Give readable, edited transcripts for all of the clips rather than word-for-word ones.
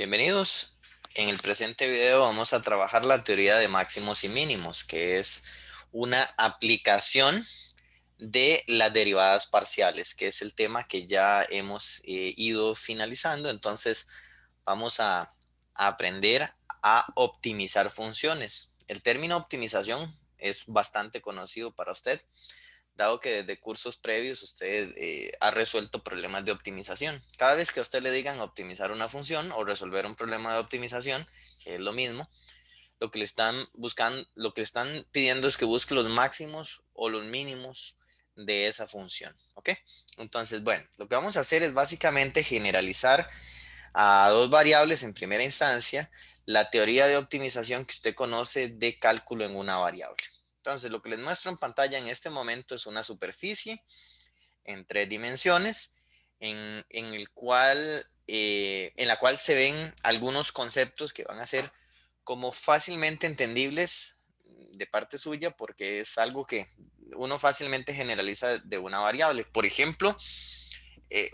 Bienvenidos. En el presente video vamos a trabajar la teoría de máximos y mínimos, que es una aplicación de las derivadas parciales, que es el tema que ya hemos ido finalizando. Entonces vamos a aprender a optimizar funciones. El término optimización es bastante conocido para usted, dado que desde cursos previos usted ha resuelto problemas de optimización. Cada vez que a usted le digan optimizar una función o resolver un problema de optimización, que es lo mismo, lo que le están buscando, lo que le están pidiendo es que busque los máximos o los mínimos de esa función. ¿Ok? Entonces, bueno, lo que vamos a hacer es básicamente generalizar a dos variables en primera instancia la teoría de optimización que usted conoce de cálculo en una variable. Entonces, lo que les muestro en pantalla en este momento es una superficie en tres dimensiones en la cual se ven algunos conceptos que van a ser como fácilmente entendibles de parte suya porque es algo que uno fácilmente generaliza de una variable. Por ejemplo,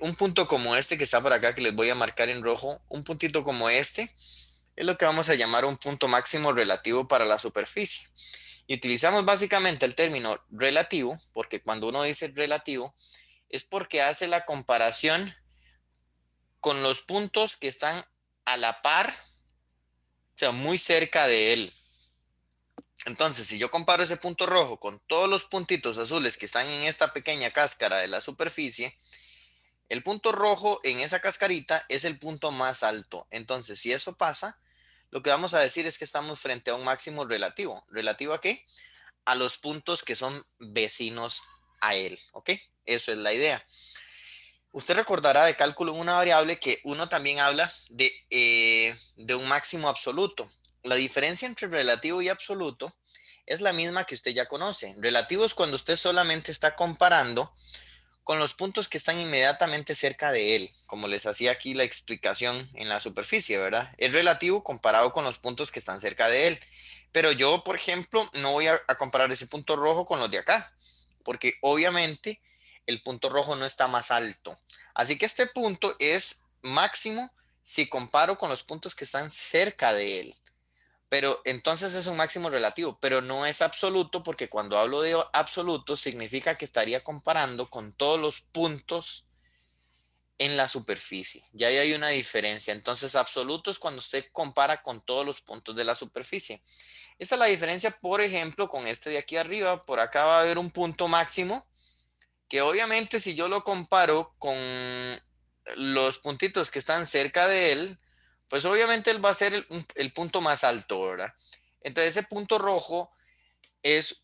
un punto como este que está por acá, que les voy a marcar en rojo, un puntito como este, es lo que vamos a llamar un punto máximo relativo para la superficie. Y utilizamos básicamente el término relativo, porque cuando uno dice relativo, es porque hace la comparación con los puntos que están a la par, o sea, muy cerca de él. Entonces, si yo comparo ese punto rojo con todos los puntitos azules que están en esta pequeña cáscara de la superficie, el punto rojo en esa cascarita es el punto más alto. Entonces, si eso pasa, lo que vamos a decir es que estamos frente a un máximo relativo. ¿Relativo a qué? A los puntos que son vecinos a él. ¿Ok? Eso es la idea. Usted recordará de cálculo en una variable que uno también habla de un máximo absoluto. La diferencia entre relativo y absoluto es la misma que usted ya conoce. Relativo es cuando usted solamente está comparando con los puntos que están inmediatamente cerca de él, como les hacía aquí la explicación en la superficie, ¿verdad? Es relativo comparado con los puntos que están cerca de él. Pero yo, por ejemplo, no voy a comparar ese punto rojo con los de acá, porque obviamente el punto rojo no está más alto. Así que este punto es máximo si comparo con los puntos que están cerca de él. Pero entonces es un máximo relativo, pero no es absoluto porque cuando hablo de absoluto significa que estaría comparando con todos los puntos en la superficie. Ya ahí hay una diferencia. Entonces absoluto es cuando usted compara con todos los puntos de la superficie. Esa es la diferencia, por ejemplo, con este de aquí arriba. Por acá va a haber un punto máximo que obviamente si yo lo comparo con los puntitos que están cerca de él, pues obviamente él va a ser el punto más alto, ¿verdad? Entonces ese punto rojo es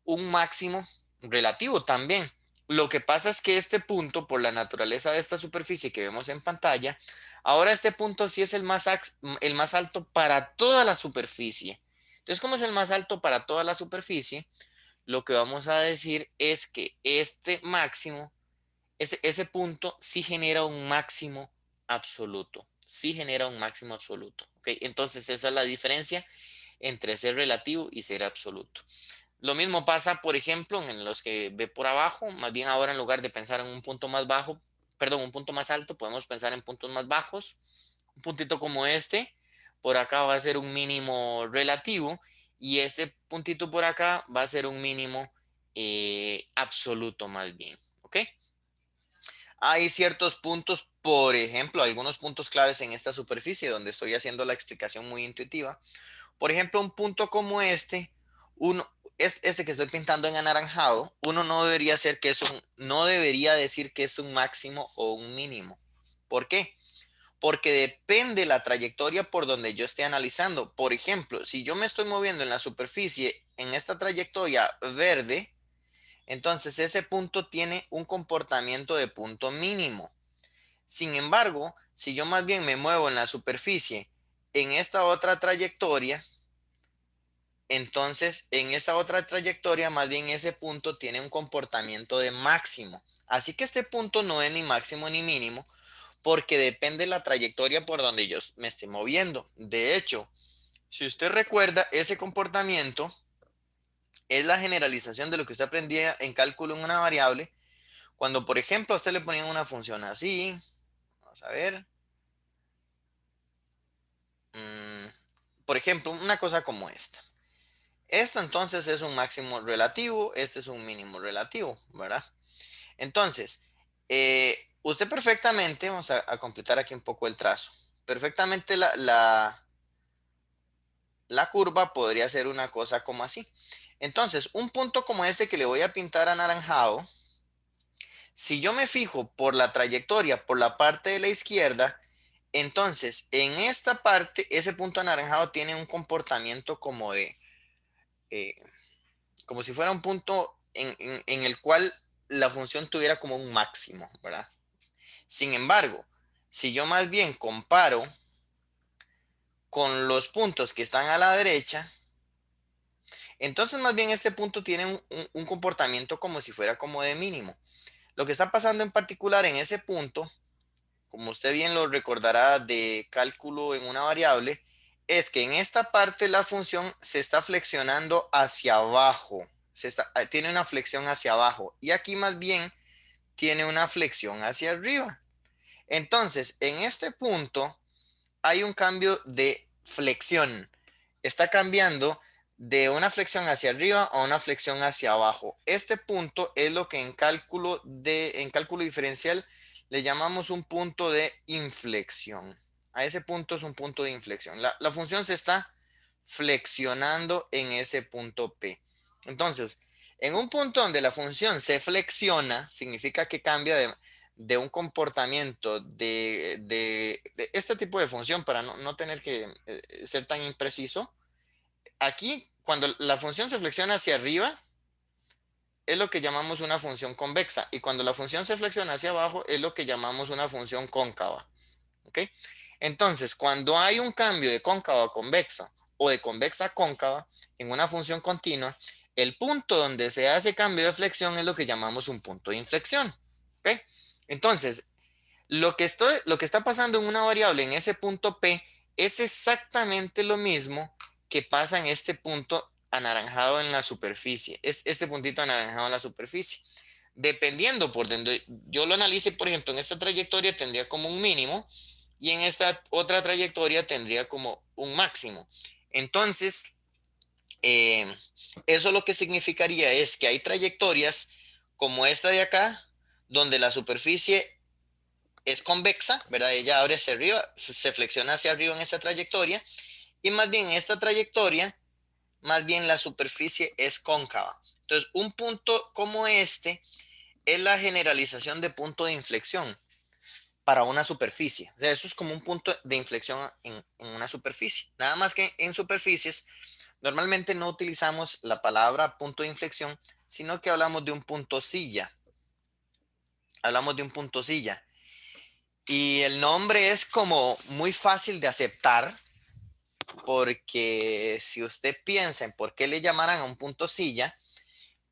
un máximo relativo también. Lo que pasa es que este punto, por la naturaleza de esta superficie que vemos en pantalla, ahora este punto sí es el más alto para toda la superficie. Entonces, como es el más alto para toda la superficie, lo que vamos a decir es que este máximo, ese punto sí genera un máximo absoluto. Sí genera un máximo absoluto. ¿Ok? Entonces, esa es la diferencia entre ser relativo y ser absoluto. Lo mismo pasa, por ejemplo, en los que ve por abajo, más bien ahora en lugar de pensar en un punto más bajo, perdón, un punto más alto, podemos pensar en puntos más bajos. Un puntito como este, por acá va a ser un mínimo relativo y este puntito por acá va a ser un mínimo absoluto más bien. ¿Ok? Hay ciertos puntos, por ejemplo, algunos puntos claves en esta superficie donde estoy haciendo la explicación muy intuitiva. Por ejemplo, un punto como uno, este que estoy pintando en anaranjado, uno no debería ser que es no debería decir que es un máximo o un mínimo. ¿Por qué? Porque depende la trayectoria por donde yo esté analizando. Por ejemplo, si yo me estoy moviendo en la superficie en esta trayectoria verde, entonces ese punto tiene un comportamiento de punto mínimo. Sin embargo, si yo más bien me muevo en la superficie en esta otra trayectoria, entonces en esa otra trayectoria más bien ese punto tiene un comportamiento de máximo. Así que este punto no es ni máximo ni mínimo porque depende de la trayectoria por donde yo me esté moviendo. De hecho, si usted recuerda, ese comportamiento es la generalización de lo que usted aprendía en cálculo en una variable. Cuando, por ejemplo, a usted le ponían una función así, vamos a ver, por ejemplo, una cosa como esta. Esto entonces es un máximo relativo, este es un mínimo relativo, ¿verdad? Entonces, usted perfectamente, vamos a completar aquí un poco el trazo, perfectamente la curva podría ser una cosa como así. Entonces, un punto como este que le voy a pintar anaranjado, si yo me fijo por la trayectoria, por la parte de la izquierda, entonces en esta parte, ese punto anaranjado tiene un comportamiento como de, eh, como si fuera un punto en el cual la función tuviera como un máximo, ¿verdad? Sin embargo, si yo más bien comparo con los puntos que están a la derecha, entonces más bien este punto tiene un comportamiento como si fuera como de mínimo. Lo que está pasando en particular en ese punto, como usted bien lo recordará de cálculo en una variable, es que en esta parte la función se está flexionando hacia abajo. Tiene una flexión hacia abajo. Y aquí más bien tiene una flexión hacia arriba. Entonces, en este punto hay un cambio de flexión. Está cambiando de una flexión hacia arriba a una flexión hacia abajo. Este punto es lo que en cálculo diferencial le llamamos un punto de inflexión. A ese punto es un punto de inflexión. La función se está flexionando en ese punto P. Entonces, en un punto donde la función se flexiona, significa que cambia de un comportamiento de este tipo de función para no tener que ser tan impreciso. Aquí, cuando la función se flexiona hacia arriba, es lo que llamamos una función convexa. Y cuando la función se flexiona hacia abajo, es lo que llamamos una función cóncava. ¿Ok? Entonces, cuando hay un cambio de cóncava a convexa o de convexa a cóncava en una función continua, el punto donde se hace cambio de flexión es lo que llamamos un punto de inflexión. ¿Ok? Entonces, lo que está pasando en una variable en ese punto P es exactamente lo mismo que pasa en este punto anaranjado en la superficie. Es este puntito anaranjado en la superficie. Dependiendo por donde yo lo analice, por ejemplo, en esta trayectoria tendría como un mínimo y en esta otra trayectoria tendría como un máximo. Entonces, eh, eso lo que significaría es que hay trayectorias como esta de acá, donde la superficie es convexa, ¿verdad? Ella abre hacia arriba, se flexiona hacia arriba en esa trayectoria, y más bien en esta trayectoria, más bien la superficie es cóncava. Entonces, un punto como este es la generalización de punto de inflexión para una superficie. O sea, eso es como un punto de inflexión en una superficie. Nada más que en superficies, normalmente no utilizamos la palabra punto de inflexión, sino que hablamos de un punto silla. Hablamos de un punto silla. Y el nombre es como muy fácil de aceptar, porque si usted piensa en por qué le llamaran a un punto silla,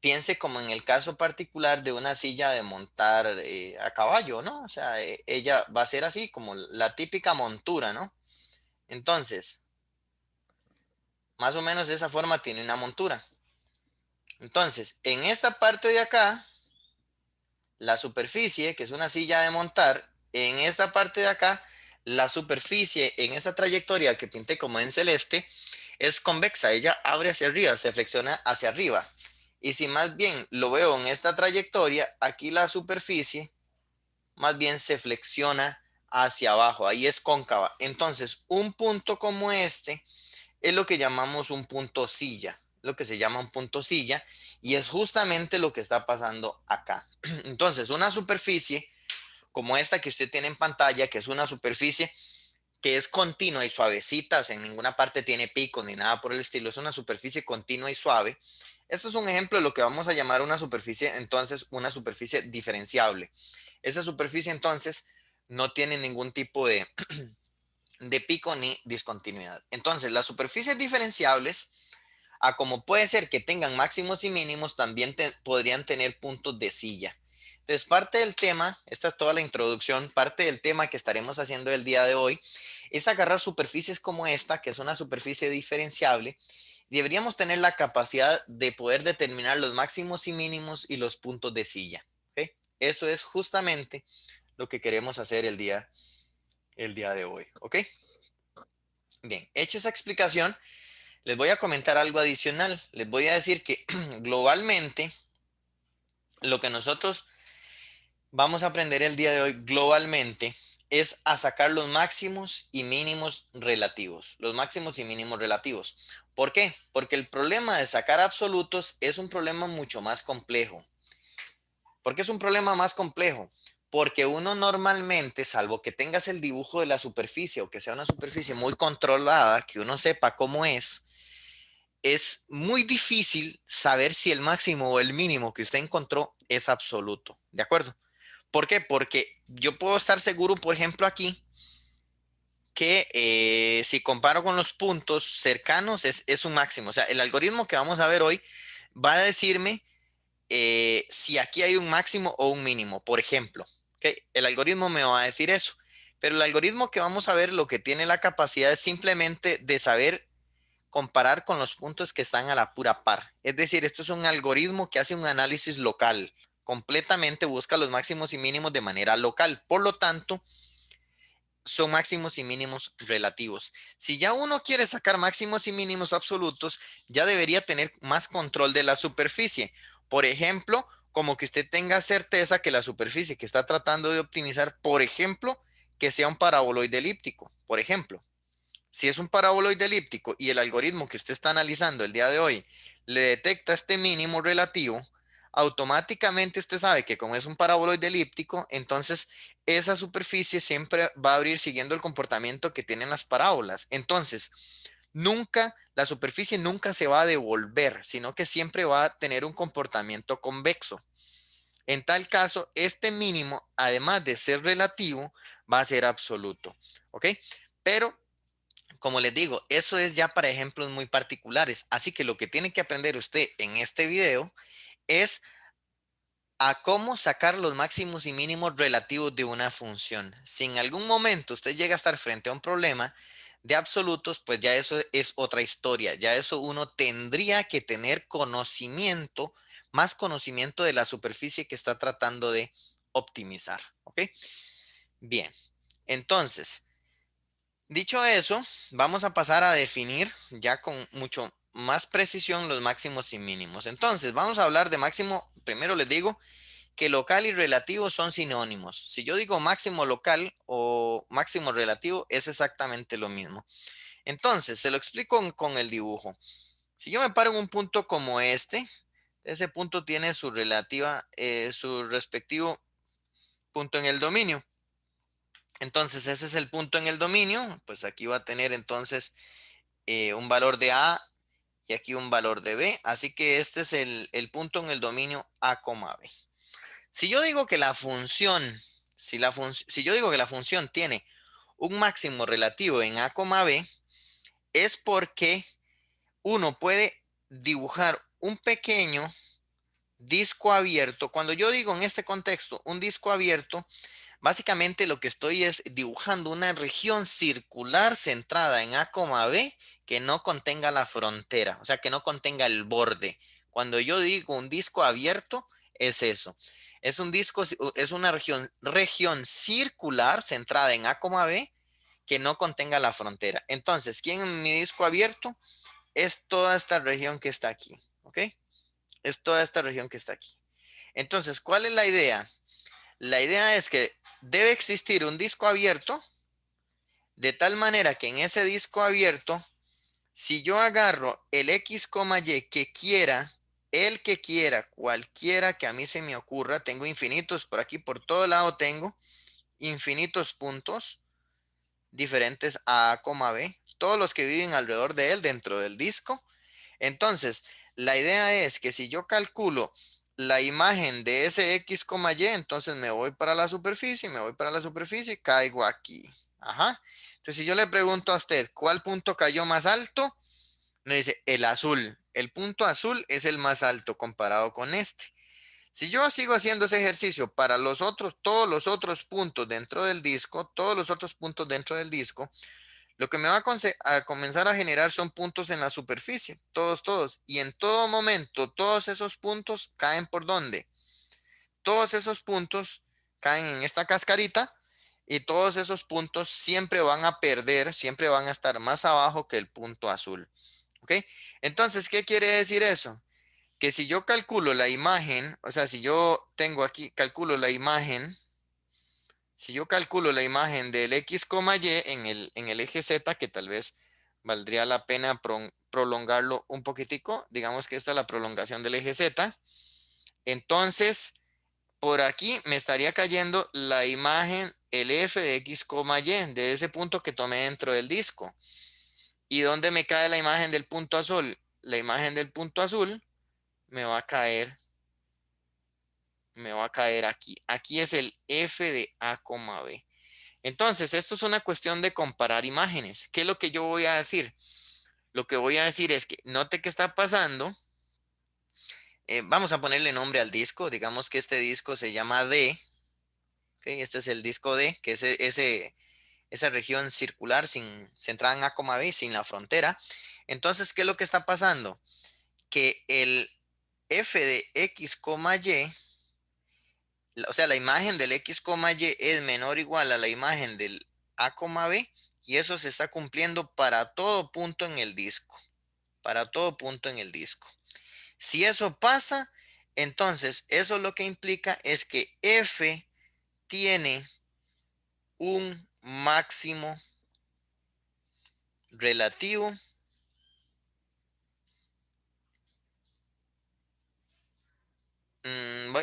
piense como en el caso particular de una silla de montar a caballo, ¿no? O sea, ella va a ser así como la típica montura, ¿no? Entonces, más o menos de esa forma tiene una montura. Entonces, en esta parte de acá, la superficie, que es una silla de montar, en esta parte de acá, la superficie en esa trayectoria que pinté como en celeste es convexa, ella abre hacia arriba, se flexiona hacia arriba. Y si más bien lo veo en esta trayectoria, aquí la superficie más bien se flexiona hacia abajo, ahí es cóncava. Entonces, un punto como este es lo que llamamos un punto silla, lo que se llama un punto silla, y es justamente lo que está pasando acá. Entonces, una superficie como esta que usted tiene en pantalla, que es una superficie que es continua y suavecita, o sea, en ninguna parte tiene picos ni nada por el estilo, es una superficie continua y suave. Esto es un ejemplo de lo que vamos a llamar una superficie, entonces, una superficie diferenciable. Esa superficie, entonces, no tiene ningún tipo de pico ni discontinuidad. Entonces, las superficies diferenciables, a como puede ser que tengan máximos y mínimos, también podrían tener puntos de silla. Entonces, parte del tema, esta es toda la introducción, parte del tema que estaremos haciendo el día de hoy es agarrar superficies como esta, que es una superficie diferenciable. Deberíamos tener la capacidad de poder determinar los máximos y mínimos y los puntos de silla. ¿Okay? Eso es justamente lo que queremos hacer el día de hoy. ¿Ok? Bien, hecha esa explicación, les voy a comentar algo adicional. Les voy a decir que globalmente, lo que nosotros vamos a aprender el día de hoy globalmente es a sacar los máximos y mínimos relativos. Los máximos y mínimos relativos. ¿Por qué? Porque el problema de sacar absolutos es un problema mucho más complejo. ¿Por qué es un problema más complejo? Porque uno normalmente, salvo que tengas el dibujo de la superficie o que sea una superficie muy controlada, que uno sepa cómo es muy difícil saber si el máximo o el mínimo que usted encontró es absoluto. ¿De acuerdo? ¿Por qué? Porque yo puedo estar seguro, por ejemplo, aquí, que si comparo con los puntos cercanos es un máximo. O sea, el algoritmo que vamos a ver hoy va a decirme si aquí hay un máximo o un mínimo, por ejemplo. ¿Ok? El algoritmo me va a decir eso. Pero el algoritmo que vamos a ver lo que tiene la capacidad es simplemente de saber comparar con los puntos que están a la pura par. Es decir, esto es un algoritmo que hace un análisis local. Completamente busca los máximos y mínimos de manera local. Por lo tanto, son máximos y mínimos relativos. Si ya uno quiere sacar máximos y mínimos absolutos, ya debería tener más control de la superficie. Por ejemplo, como que usted tenga certeza que la superficie que está tratando de optimizar, por ejemplo, que sea un paraboloide elíptico. Por ejemplo, si es un paraboloide elíptico y el algoritmo que usted está analizando el día de hoy le detecta este mínimo relativo, automáticamente usted sabe que como es un paraboloide elíptico, entonces esa superficie siempre va a abrir siguiendo el comportamiento que tienen las parábolas. Entonces, la superficie nunca se va a devolver, sino que siempre va a tener un comportamiento convexo. En tal caso, este mínimo, además de ser relativo, va a ser absoluto. ¿Ok? Pero como les digo, eso es ya para ejemplos muy particulares. Así que lo que tiene que aprender usted en este video es a cómo sacar los máximos y mínimos relativos de una función. Si en algún momento usted llega a estar frente a un problema de absolutos, pues ya eso es otra historia. Ya eso uno tendría que tener conocimiento, más conocimiento de la superficie que está tratando de optimizar. ¿Ok? Bien, entonces, dicho eso, vamos a pasar a definir ya con mucho más precisión los máximos y mínimos. Entonces, vamos a hablar de máximo. Primero les digo que local y relativo son sinónimos. Si yo digo máximo local o máximo relativo, es exactamente lo mismo. Entonces, se lo explico con el dibujo. Si yo me paro en un punto como este, ese punto tiene su respectivo punto en el dominio. Entonces, ese es el punto en el dominio. Pues aquí va a tener entonces un valor de A y aquí un valor de B. Así que este es el punto en el dominio A, B. Si yo digo que la función, si yo digo que la función tiene un máximo relativo en A, B, es porque uno puede dibujar un pequeño disco abierto. Cuando yo digo en este contexto un disco abierto, básicamente lo que estoy es dibujando una región circular centrada en A, B que no contenga la frontera, o sea, que no contenga el borde. Cuando yo digo un disco abierto, es eso. Es un disco, es una región circular centrada en A, B que no contenga la frontera. Entonces, ¿quién en mi disco abierto? Es toda esta región que está aquí, ¿ok? Es toda esta región que está aquí. Entonces, ¿cuál es la idea? La idea es que debe existir un disco abierto de tal manera que en ese disco abierto, si yo agarro el X, Y que quiera, el que quiera, cualquiera que a mí se me ocurra, tengo infinitos por aquí, por todo lado tengo infinitos puntos diferentes a B, todos los que viven alrededor de él dentro del disco. Entonces, la idea es que si yo calculo la imagen de ese X, Y, entonces me voy para la superficie, caigo aquí. Ajá. Entonces, si yo le pregunto a usted, ¿cuál punto cayó más alto? Me dice, el azul. El punto azul es el más alto comparado con este. Si yo sigo haciendo ese ejercicio para todos los otros puntos dentro del disco, lo que me va a comenzar a generar son puntos en la superficie, todos. Y en todo momento, todos esos puntos caen por ¿dónde? Todos esos puntos caen en esta cascarita y todos esos puntos siempre van a perder, siempre van a estar más abajo que el punto azul. ¿Ok? Entonces, ¿qué quiere decir eso? Que si yo calculo la imagen, o sea, si yo tengo aquí, calculo la imagen, si yo calculo la imagen del X, Y en el eje Z, que tal vez valdría la pena prolongarlo un poquitico, digamos que esta es la prolongación del eje Z, entonces por aquí me estaría cayendo la imagen, el F de X, Y, de ese punto que tomé dentro del disco. ¿Y dónde me cae la imagen del punto azul? La imagen del punto azul me va a caer, aquí. Aquí es el F de A, B. Entonces, esto es una cuestión de comparar imágenes. ¿Qué es lo que yo voy a decir? Lo que voy a decir es que note qué está pasando. Vamos a ponerle nombre al disco. Digamos que este disco se llama D. ¿Ok? Este es el disco D, que es esa región circular centrada en A, B, sin la frontera. Entonces, ¿qué es lo que está pasando? Que el F de X, Y, o sea, la imagen del X, Y es menor o igual a la imagen del A, B, y eso se está cumpliendo para todo punto en el disco. Para todo punto en el disco. Si eso pasa, entonces eso lo que implica es que F tiene un máximo relativo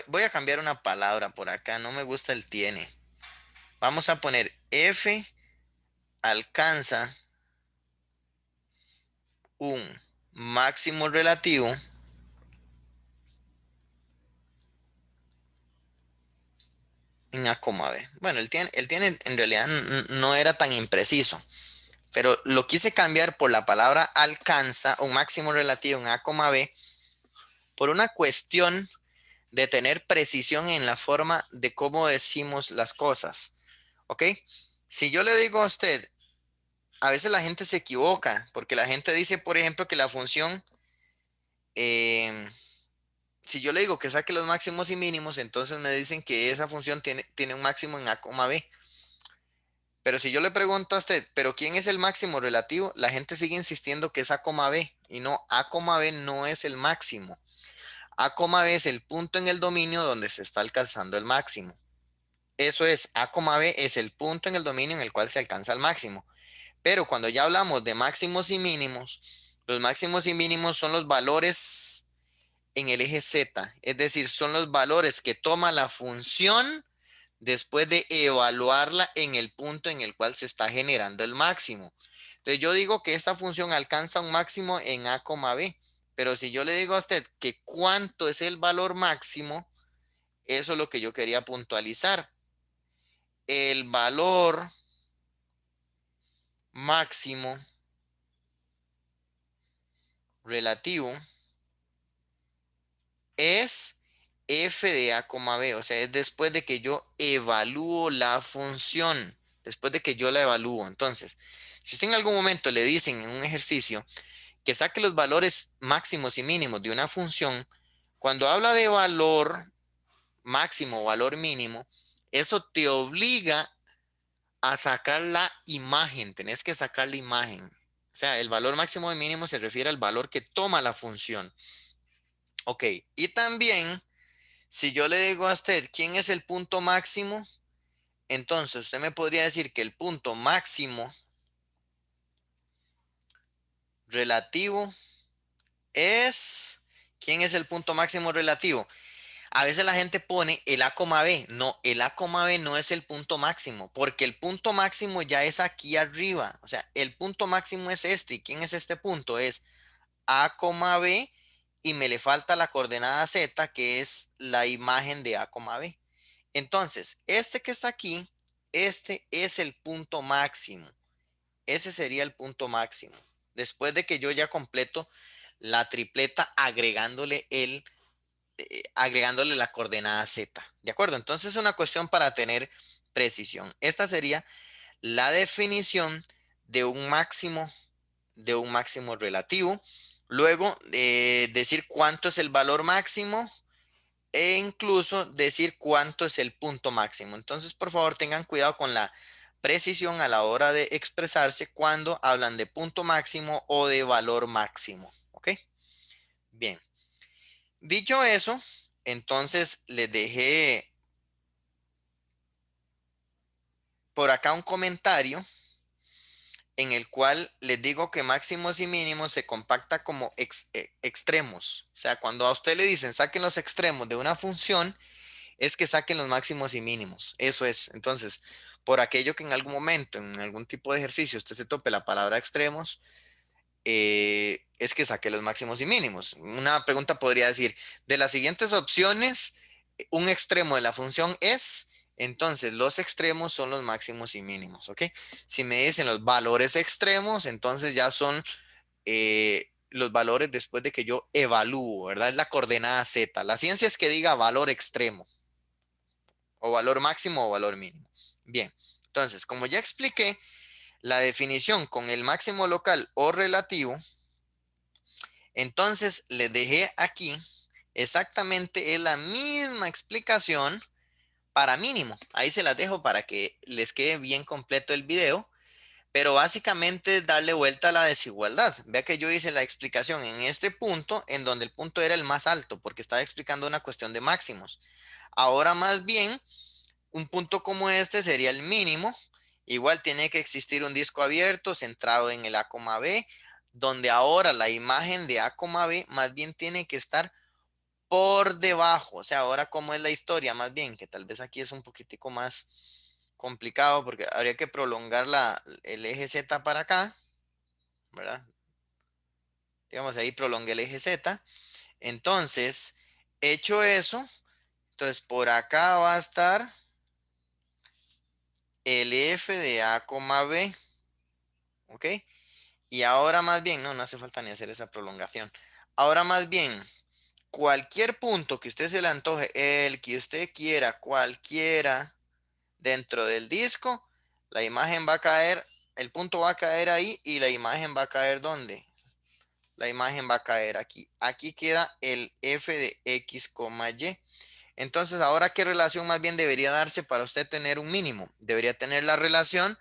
voy a cambiar una palabra por acá, no me gusta el tiene. Vamos a poner F alcanza un máximo relativo en A, B. Bueno, el tiene en realidad no era tan impreciso, pero lo quise cambiar por la palabra alcanza un máximo relativo en A, B por una cuestión de tener precisión en la forma de cómo decimos las cosas. ¿Ok? Si yo le digo a usted, a veces la gente se equivoca, porque la gente dice, por ejemplo, que la función, eh, si yo le digo que saque los máximos y mínimos, entonces me dicen que esa función tiene un máximo en A, B. Pero si yo le pregunto a usted, ¿pero quién es el máximo relativo? La gente sigue insistiendo que es A, B, y no, A, B no es el máximo. A, B es el punto en el dominio donde se está alcanzando el máximo. Eso es, A, B es el punto en el dominio en el cual se alcanza el máximo. Pero cuando ya hablamos de máximos y mínimos, los máximos y mínimos son los valores en el eje Z, es decir, son los valores que toma la función después de evaluarla en el punto en el cual se está generando el máximo. Entonces yo digo que esta función alcanza un máximo en A, B, pero si yo le digo a usted que cuánto es el valor máximo, eso es lo que yo quería puntualizar. El valor máximo relativo es f de A, B, o sea, es después de que yo evalúo la función, después de que yo la evalúo. Entonces, si usted en algún momento le dicen en un ejercicio que saque los valores máximos y mínimos de una función, cuando habla de valor máximo o valor mínimo, eso te obliga a sacar la imagen, tenés que sacar la imagen. O sea, el valor máximo y mínimo se refiere al valor que toma la función. Ok, y también si yo le digo a usted quién es el punto máximo, entonces usted me podría decir que el punto máximo relativo es... ¿Quién es el punto máximo relativo? A veces la gente pone el A, B. No, el A, B no es el punto máximo, porque el punto máximo ya es aquí arriba. O sea, el punto máximo es este. ¿Y quién es este punto? Es A, B y me le falta la coordenada Z, que es la imagen de A, B. Entonces, este que está aquí, este es el punto máximo. Ese sería el punto máximo. Después de que yo ya completo la tripleta agregándole la coordenada Z. ¿De acuerdo? Entonces es una cuestión para tener precisión. Esta sería la definición de un máximo, relativo. Luego, decir cuánto es el valor máximo e incluso decir cuánto es el punto máximo. Entonces, por favor, tengan cuidado con la precisión a la hora de expresarse cuando hablan de punto máximo o de valor máximo. ¿Ok? Bien. Dicho eso, entonces les dejé por acá un comentario en el cual les digo que máximos y mínimos se compacta como extremos. O sea, cuando a usted le dicen saquen los extremos de una función, es que saquen los máximos y mínimos. Eso es. Entonces, por aquello que en algún momento, en algún tipo de ejercicio, usted se tope la palabra extremos, es que saque los máximos y mínimos. Una pregunta podría decir, de las siguientes opciones, un extremo de la función es, entonces los extremos son los máximos y mínimos, ¿ok? Si me dicen los valores extremos, entonces ya son los valores después de que yo evalúo, ¿verdad? Es la coordenada Z. La ciencia es que diga valor extremo, o valor máximo o valor mínimo. Bien, entonces, como ya expliqué, la definición con el máximo local o relativo, entonces les dejé aquí exactamente es la misma explicación para mínimo. Ahí se las dejo para que les quede bien completo el video, pero básicamente es darle vuelta a la desigualdad. Vea que yo hice la explicación en este punto, en donde el punto era el más alto, porque estaba explicando una cuestión de máximos. Ahora más bien, un punto como este sería el mínimo. Igual tiene que existir un disco abierto centrado en el A, B, donde ahora la imagen de A, B más bien tiene que estar por debajo. O sea, ahora cómo es la historia, más bien, que tal vez aquí es un poquitico más complicado porque habría que prolongar el eje Z para acá, ¿verdad? Digamos, ahí prolongué el eje Z. Entonces, hecho eso, entonces por acá va a estar el F de A, B, ¿ok? Y ahora más bien, no hace falta ni hacer esa prolongación. Ahora más bien, cualquier punto que usted se le antoje, el que usted quiera, cualquiera dentro del disco, la imagen va a caer, el punto va a caer ahí y la imagen va a caer ¿dónde? La imagen va a caer aquí. Aquí queda el f de x, y. Entonces, ahora, ¿qué relación más bien debería darse para usted tener un mínimo? Debería tener la relación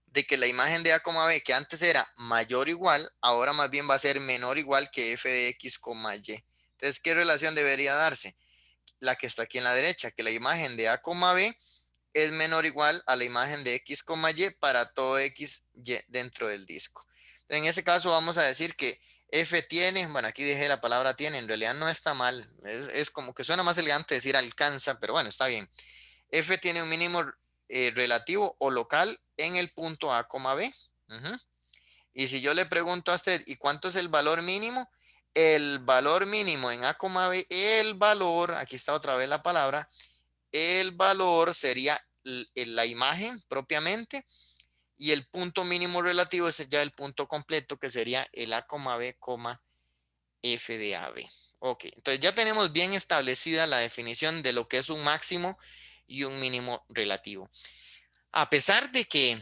de que la imagen de A, B, que antes era mayor o igual, ahora más bien va a ser menor o igual que f de x, y. Entonces, ¿qué relación debería darse? La que está aquí en la derecha, que la imagen de A, B es menor o igual a la imagen de x, y para todo x, y dentro del disco. En ese caso vamos a decir que f tiene, bueno, aquí dejé la palabra tiene, en realidad no está mal, es como que suena más elegante decir alcanza, pero bueno, está bien. F tiene un mínimo relativo o local en el punto A, B. Ujú. Y si yo le pregunto a usted, ¿y cuánto es el valor mínimo? El valor mínimo en A, B, el valor, aquí está otra vez la palabra, el valor sería la imagen propiamente y el punto mínimo relativo es ya el punto completo que sería el A, B, F de AB. Ok, entonces ya tenemos bien establecida la definición de lo que es un máximo y un mínimo relativo. A pesar de que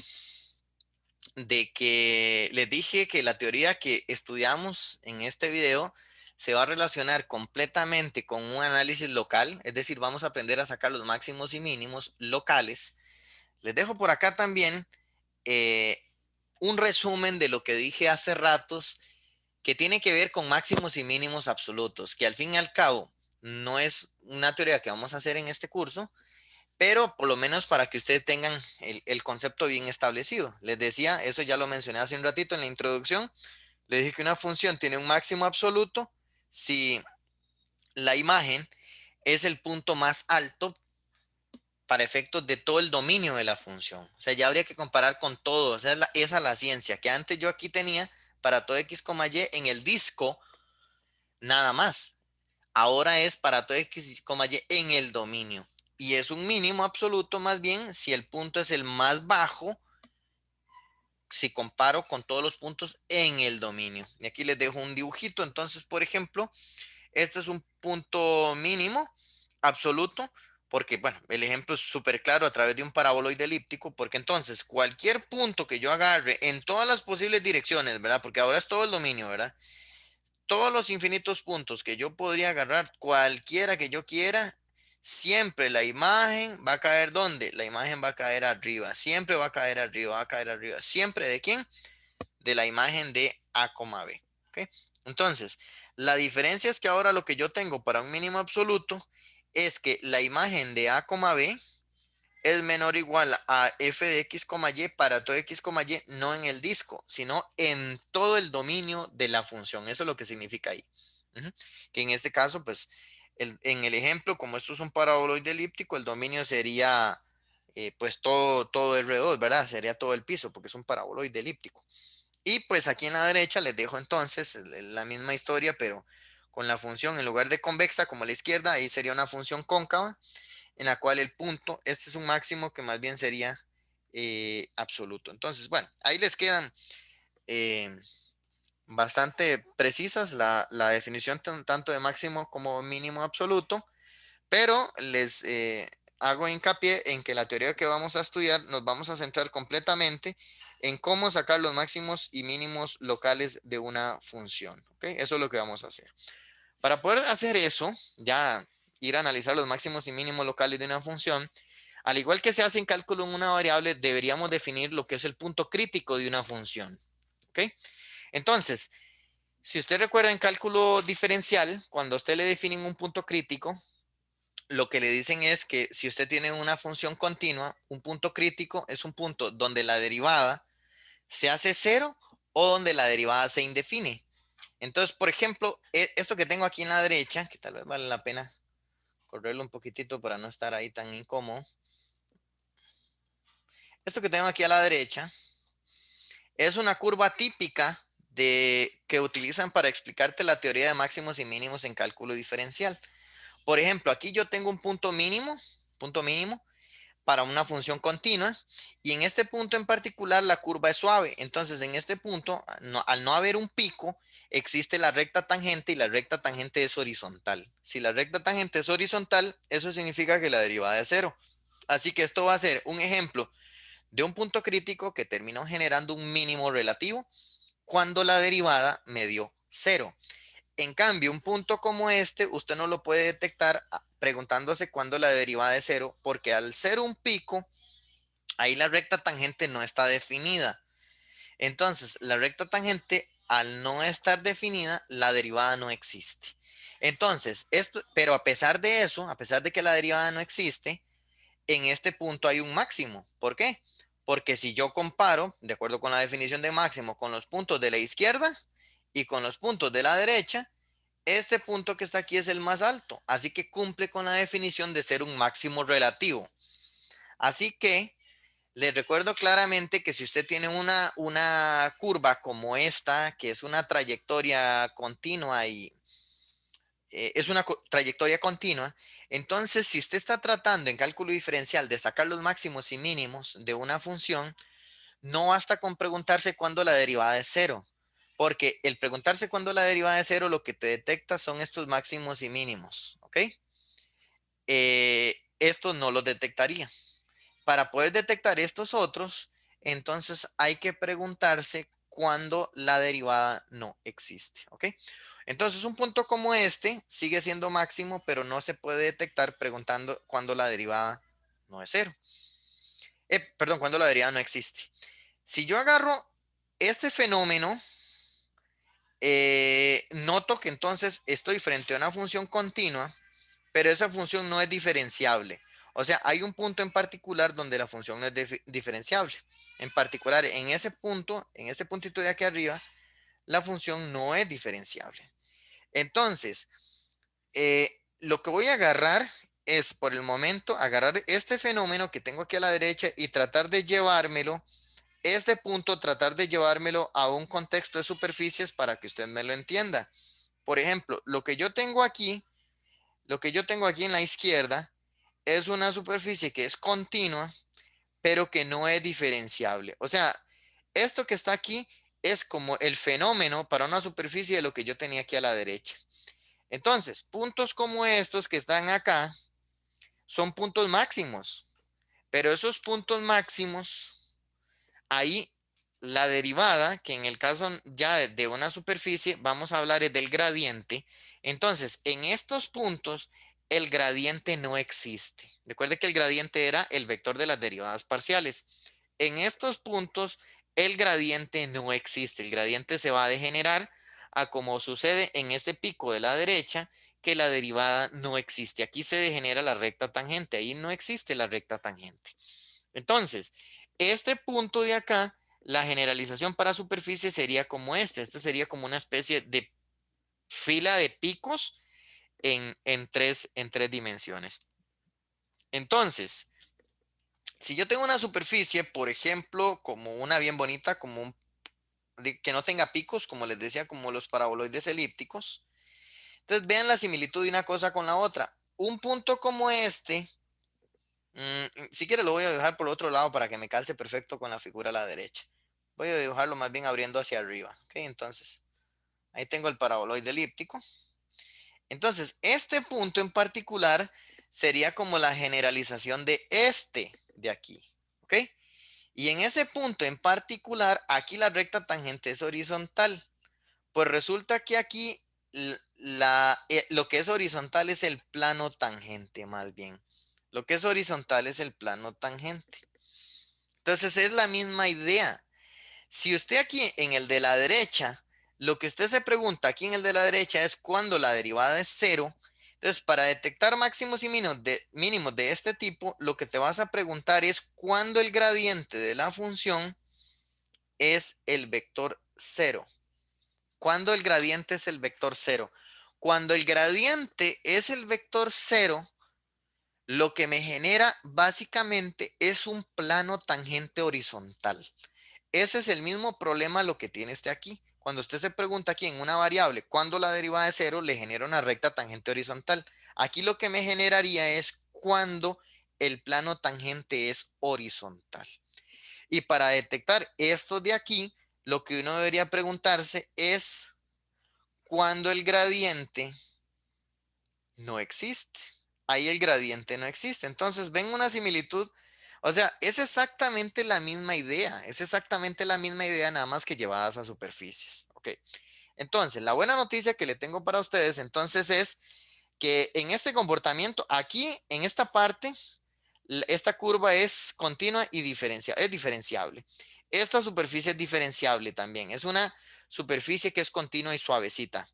les dije que la teoría que estudiamos en este video se va a relacionar completamente con un análisis local, es decir, vamos a aprender a sacar los máximos y mínimos locales. Les dejo por acá también eh, un resumen de lo que dije hace ratos que tiene que ver con máximos y mínimos absolutos, que al fin y al cabo no es una teoría que vamos a hacer en este curso, pero por lo menos para que ustedes tengan el concepto bien establecido. Les decía, eso ya lo mencioné hace un ratito en la introducción, les dije que una función tiene un máximo absoluto si la imagen es el punto más alto para efectos de todo el dominio de la función. O sea, ya habría que comparar con todo. O sea, esa es la ciencia que antes yo aquí tenía para todo x, y en el disco nada más. Ahora es para todo x, y en el dominio. Y es un mínimo absoluto más bien si el punto es el más bajo, si comparo con todos los puntos en el dominio. Y aquí les dejo un dibujito. Entonces, por ejemplo, este es un punto mínimo absoluto, porque, bueno, el ejemplo es súper claro a través de un paraboloide elíptico, porque entonces cualquier punto que yo agarre en todas las posibles direcciones, ¿verdad? Porque ahora es todo el dominio, ¿verdad? todos los infinitos puntos que yo podría agarrar, cualquiera que yo quiera, siempre la imagen va a caer ¿dónde? La imagen va a caer arriba, siempre va a caer arriba, va a caer arriba. ¿Siempre de quién? De la imagen de A, B. ¿Ok? Entonces, la diferencia es que ahora lo que yo tengo para un mínimo absoluto es que la imagen de A, B es menor o igual a f de x, y para todo x, y, no en el disco, sino en todo el dominio de la función. Eso es lo que significa ahí. Que en este caso, pues, en el ejemplo, como esto es un paraboloide elíptico, el dominio sería, pues, todo R2, ¿verdad? Sería todo el piso, porque es un paraboloide elíptico. Y pues aquí en la derecha les dejo entonces la misma historia, pero con la función en lugar de convexa como a la izquierda, ahí sería una función cóncava en la cual el punto, este es un máximo que más bien sería absoluto. Entonces, bueno, ahí les quedan eh, bastante precisas la definición tanto de máximo como mínimo absoluto, pero les hago hincapié en que la teoría que vamos a estudiar nos vamos a centrar completamente en cómo sacar los máximos y mínimos locales de una función. ¿Ok? Eso es lo que vamos a hacer. Para poder hacer eso, ya ir a analizar los máximos y mínimos locales de una función, al igual que se hace en cálculo en una variable, deberíamos definir lo que es el punto crítico de una función. ¿Ok? Entonces, si usted recuerda en cálculo diferencial, cuando a usted le definen un punto crítico, lo que le dicen es que si usted tiene una función continua, un punto crítico es un punto donde la derivada se hace cero o donde la derivada se indefine. Entonces, por ejemplo, esto que tengo aquí en la derecha, que tal vez vale la pena correrlo un poquitito para no estar ahí tan incómodo. Esto que tengo aquí a la derecha es una curva típica que utilizan para explicarte la teoría de máximos y mínimos en cálculo diferencial. Por ejemplo, aquí yo tengo un punto mínimo para una función continua y en este punto en particular la curva es suave. Entonces, en este punto, al no haber un pico, existe la recta tangente y la recta tangente es horizontal. Si la recta tangente es horizontal, eso significa que la derivada es cero. Así que esto va a ser un ejemplo de un punto crítico que terminó generando un mínimo relativo cuando la derivada me dio cero. En cambio, un punto como este, usted no lo puede detectar preguntándose cuándo la derivada es cero, porque al ser un pico, ahí la recta tangente no está definida. Entonces, la recta tangente, al no estar definida, la derivada no existe. Entonces, pero a pesar de eso, a pesar de que la derivada no existe, en este punto hay un máximo. ¿Por qué? Porque si yo comparo, de acuerdo con la definición de máximo, con los puntos de la izquierda y con los puntos de la derecha, este punto que está aquí es el más alto. Así que cumple con la definición de ser un máximo relativo. Así que les recuerdo claramente que si usted tiene una curva como esta, que es una trayectoria continua y es una trayectoria continua, entonces si usted está tratando en cálculo diferencial de sacar los máximos y mínimos de una función, no basta con preguntarse cuándo la derivada es cero, porque el preguntarse cuándo la derivada es cero lo que te detecta son estos máximos y mínimos, ¿ok? Esto no los detectaría. Para poder detectar estos otros, entonces hay que preguntarse cuándo la derivada no existe, ¿ok? Entonces un punto como este sigue siendo máximo, pero no se puede detectar preguntando cuándo la derivada no es cero. Perdón, cuándo la derivada no existe. Si yo agarro este fenómeno, noto que entonces estoy frente a una función continua, pero esa función no es diferenciable. O sea, hay un punto en particular donde la función no es diferenciable. En particular, en ese punto, en este puntito de aquí arriba, la función no es diferenciable. Entonces, lo que voy a agarrar es, por el momento, agarrar este fenómeno que tengo aquí a la derecha y tratar de llevármelo, este punto, tratar de llevármelo a un contexto de superficies para que usted me lo entienda. Por ejemplo, lo que yo tengo aquí en la izquierda, es una superficie que es continua, pero que no es diferenciable. O sea, esto que está aquí es como el fenómeno para una superficie de lo que yo tenía aquí a la derecha. Entonces, puntos como estos que están acá son puntos máximos, pero esos puntos máximos, ahí la derivada, que en el caso ya de una superficie, vamos a hablar es del gradiente. Entonces, en estos puntos, el gradiente no existe. Recuerde que el gradiente era el vector de las derivadas parciales. En estos puntos, el gradiente no existe. El gradiente se va a degenerar a como sucede en este pico de la derecha, que la derivada no existe. Aquí se degenera la recta tangente. Ahí no existe la recta tangente. Entonces, este punto de acá, la generalización para superficie sería como este. Este sería como una especie de fila de picos en tres dimensiones. Entonces, si yo tengo una superficie, por ejemplo, como una bien bonita, que no tenga picos, como les decía, como los paraboloides elípticos, entonces vean la similitud de una cosa con la otra. Un punto como este, si quiere lo voy a dibujar por el otro lado para que me calce perfecto con la figura a la derecha. Voy a dibujarlo más bien abriendo hacia arriba. ¿Ok? Entonces, ahí tengo el paraboloide elíptico. Entonces, este punto en particular sería como la generalización de este de aquí. ¿Ok? Y en ese punto en particular, aquí la recta tangente es horizontal. Pues resulta que aquí lo que es horizontal es el plano tangente, más bien. Lo que es horizontal es el plano tangente. Entonces es la misma idea. Si usted aquí en el de la derecha, lo que usted se pregunta aquí en el de la derecha es cuándo la derivada es cero. Entonces, para detectar máximos y mínimos de este tipo, lo que te vas a preguntar es cuándo el gradiente de la función es el vector cero. ¿Cuándo el gradiente es el vector cero? Cuando el gradiente es el vector cero, lo que me genera básicamente es un plano tangente horizontal. Ese es el mismo problema lo que tiene este aquí. Cuando usted se pregunta aquí en una variable, ¿cuándo la derivada de cero le genera una recta tangente horizontal? Aquí lo que me generaría es cuando el plano tangente es horizontal. Y para detectar esto de aquí, lo que uno debería preguntarse es cuando el gradiente no existe. Ahí el gradiente no existe. Entonces, ven una similitud. O sea, es exactamente la misma idea. Es exactamente la misma idea, nada más que llevadas a superficies. Ok. Entonces, la buena noticia que le tengo para ustedes entonces es que en este comportamiento, aquí en esta parte, esta curva es continua y es diferenciable. Esta superficie es diferenciable también. Es una superficie que es continua y suavecita.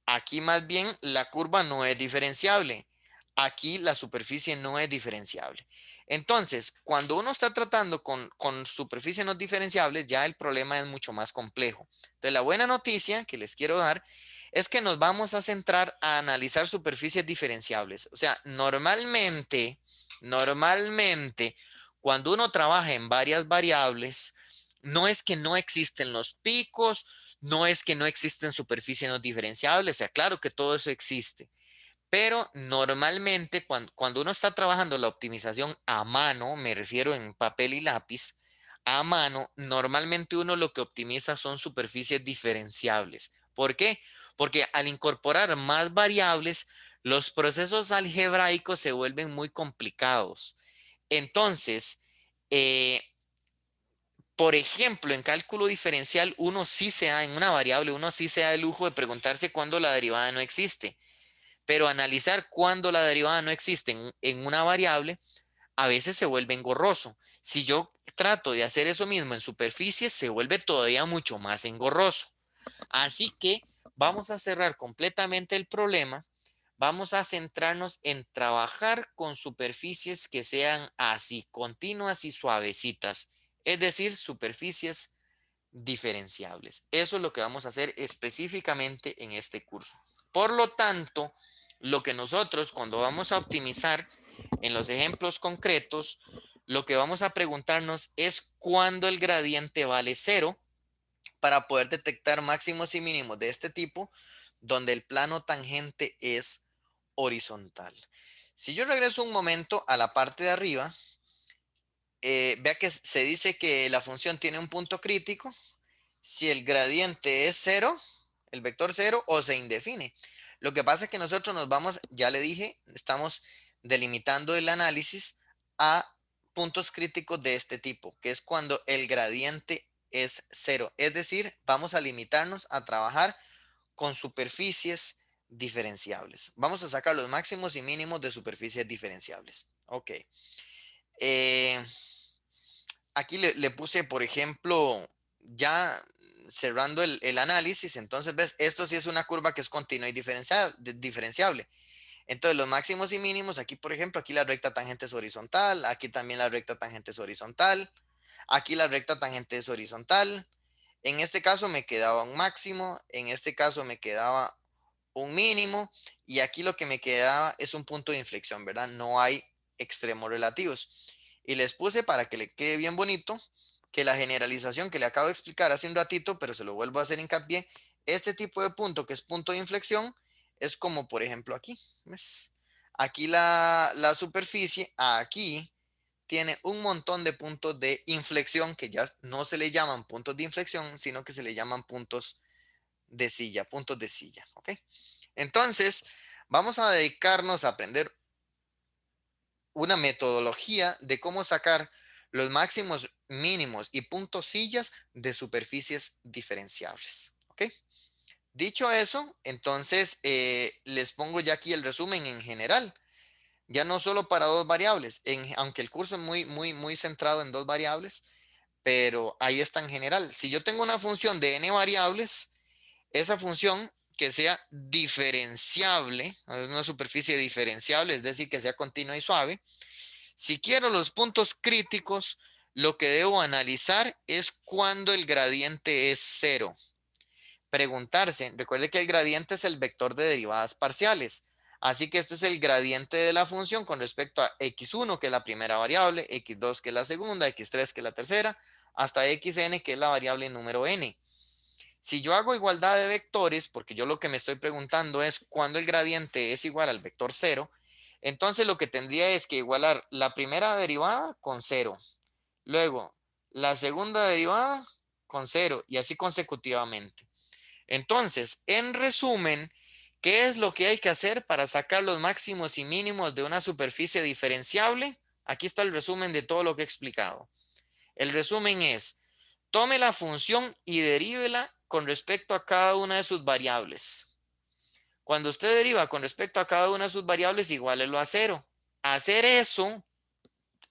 Aquí más bien la curva no es diferenciable. Aquí la superficie no es diferenciable. Entonces, cuando uno está tratando con superficies no diferenciables, ya el problema es mucho más complejo. Entonces, la buena noticia que les quiero dar es que nos vamos a centrar a analizar superficies diferenciables. O sea, normalmente, cuando uno trabaja en varias variables, no es que no existen los picos, no es que no existen superficies no diferenciables, o sea, claro que todo eso existe, pero normalmente cuando uno está trabajando la optimización a mano, me refiero en papel y lápiz, a mano, normalmente uno lo que optimiza son superficies diferenciables. ¿Por qué? Porque al incorporar más variables, los procesos algebraicos se vuelven muy complicados. Entonces, eh, por ejemplo, en cálculo diferencial, en una variable, uno sí se da el lujo de preguntarse cuándo la derivada no existe, pero analizar cuándo la derivada no existe en una variable a veces se vuelve engorroso. Si yo trato de hacer eso mismo en superficies, se vuelve todavía mucho más engorroso. Así que vamos a cerrar completamente el problema. Vamos a centrarnos en trabajar con superficies que sean así, continuas y suavecitas, es decir, superficies diferenciables. Eso es lo que vamos a hacer específicamente en este curso. Por lo tanto, lo que nosotros cuando vamos a optimizar en los ejemplos concretos, lo que vamos a preguntarnos es cuándo el gradiente vale cero para poder detectar máximos y mínimos de este tipo, donde el plano tangente es horizontal. Si yo regreso un momento a la parte de arriba, vea que se dice que la función tiene un punto crítico si el gradiente es cero, el vector cero, o se indefine. Lo que pasa es que nosotros nos vamos, ya le dije, estamos delimitando el análisis a puntos críticos de este tipo, que es cuando el gradiente es 0. Es decir, vamos a limitarnos a trabajar con superficies diferenciables. Vamos a sacar los máximos y mínimos de superficies diferenciables. Ok. Eh, Aquí le puse, por ejemplo, ya cerrando el análisis, entonces ves, esto sí es una curva que es continua y diferenciable. Entonces los máximos y mínimos, aquí por ejemplo, aquí la recta tangente es horizontal, aquí también la recta tangente es horizontal, aquí la recta tangente es horizontal. En este caso me quedaba un máximo, en este caso me quedaba un mínimo y aquí lo que me quedaba es un punto de inflexión, ¿verdad? No hay extremos relativos. Y les puse para que le quede bien bonito que la generalización que le acabo de explicar hace un ratito, pero se lo vuelvo a hacer hincapié, este tipo de punto que es punto de inflexión es como por ejemplo aquí, ¿ves? Aquí la superficie, aquí tiene un montón de puntos de inflexión que ya no se le llaman puntos de inflexión, sino que se le llaman puntos de silla, ¿ok? Entonces, vamos a dedicarnos a aprender una metodología de cómo sacar los máximos, mínimos y puntos sillas de superficies diferenciables, ¿ok? Dicho eso, entonces les pongo ya aquí el resumen en general. Ya no solo para dos variables, aunque el curso es muy centrado en dos variables, pero ahí está en general. Si yo tengo una función de n variables, esa función que sea diferenciable, es una superficie diferenciable, es decir, que sea continua y suave. Si quiero los puntos críticos, lo que debo analizar es cuando el gradiente es cero. Preguntarse, recuerde que el gradiente es el vector de derivadas parciales. Así que este es el gradiente de la función con respecto a x1, que es la primera variable, x2, que es la segunda, x3, que es la tercera, hasta xn, que es la variable número n. Si yo hago igualdad de vectores, porque yo lo que me estoy preguntando es cuándo el gradiente es igual al vector 0, entonces lo que tendría es que igualar la primera derivada con 0, luego la segunda derivada con 0 y así consecutivamente. Entonces, en resumen, ¿qué es lo que hay que hacer para sacar los máximos y mínimos de una superficie diferenciable? Aquí está el resumen de todo lo que he explicado. El resumen es, tome la función y derívela con respecto a cada una de sus variables. Cuando usted deriva con respecto a cada una de sus variables, igualelo a 0. Hacer eso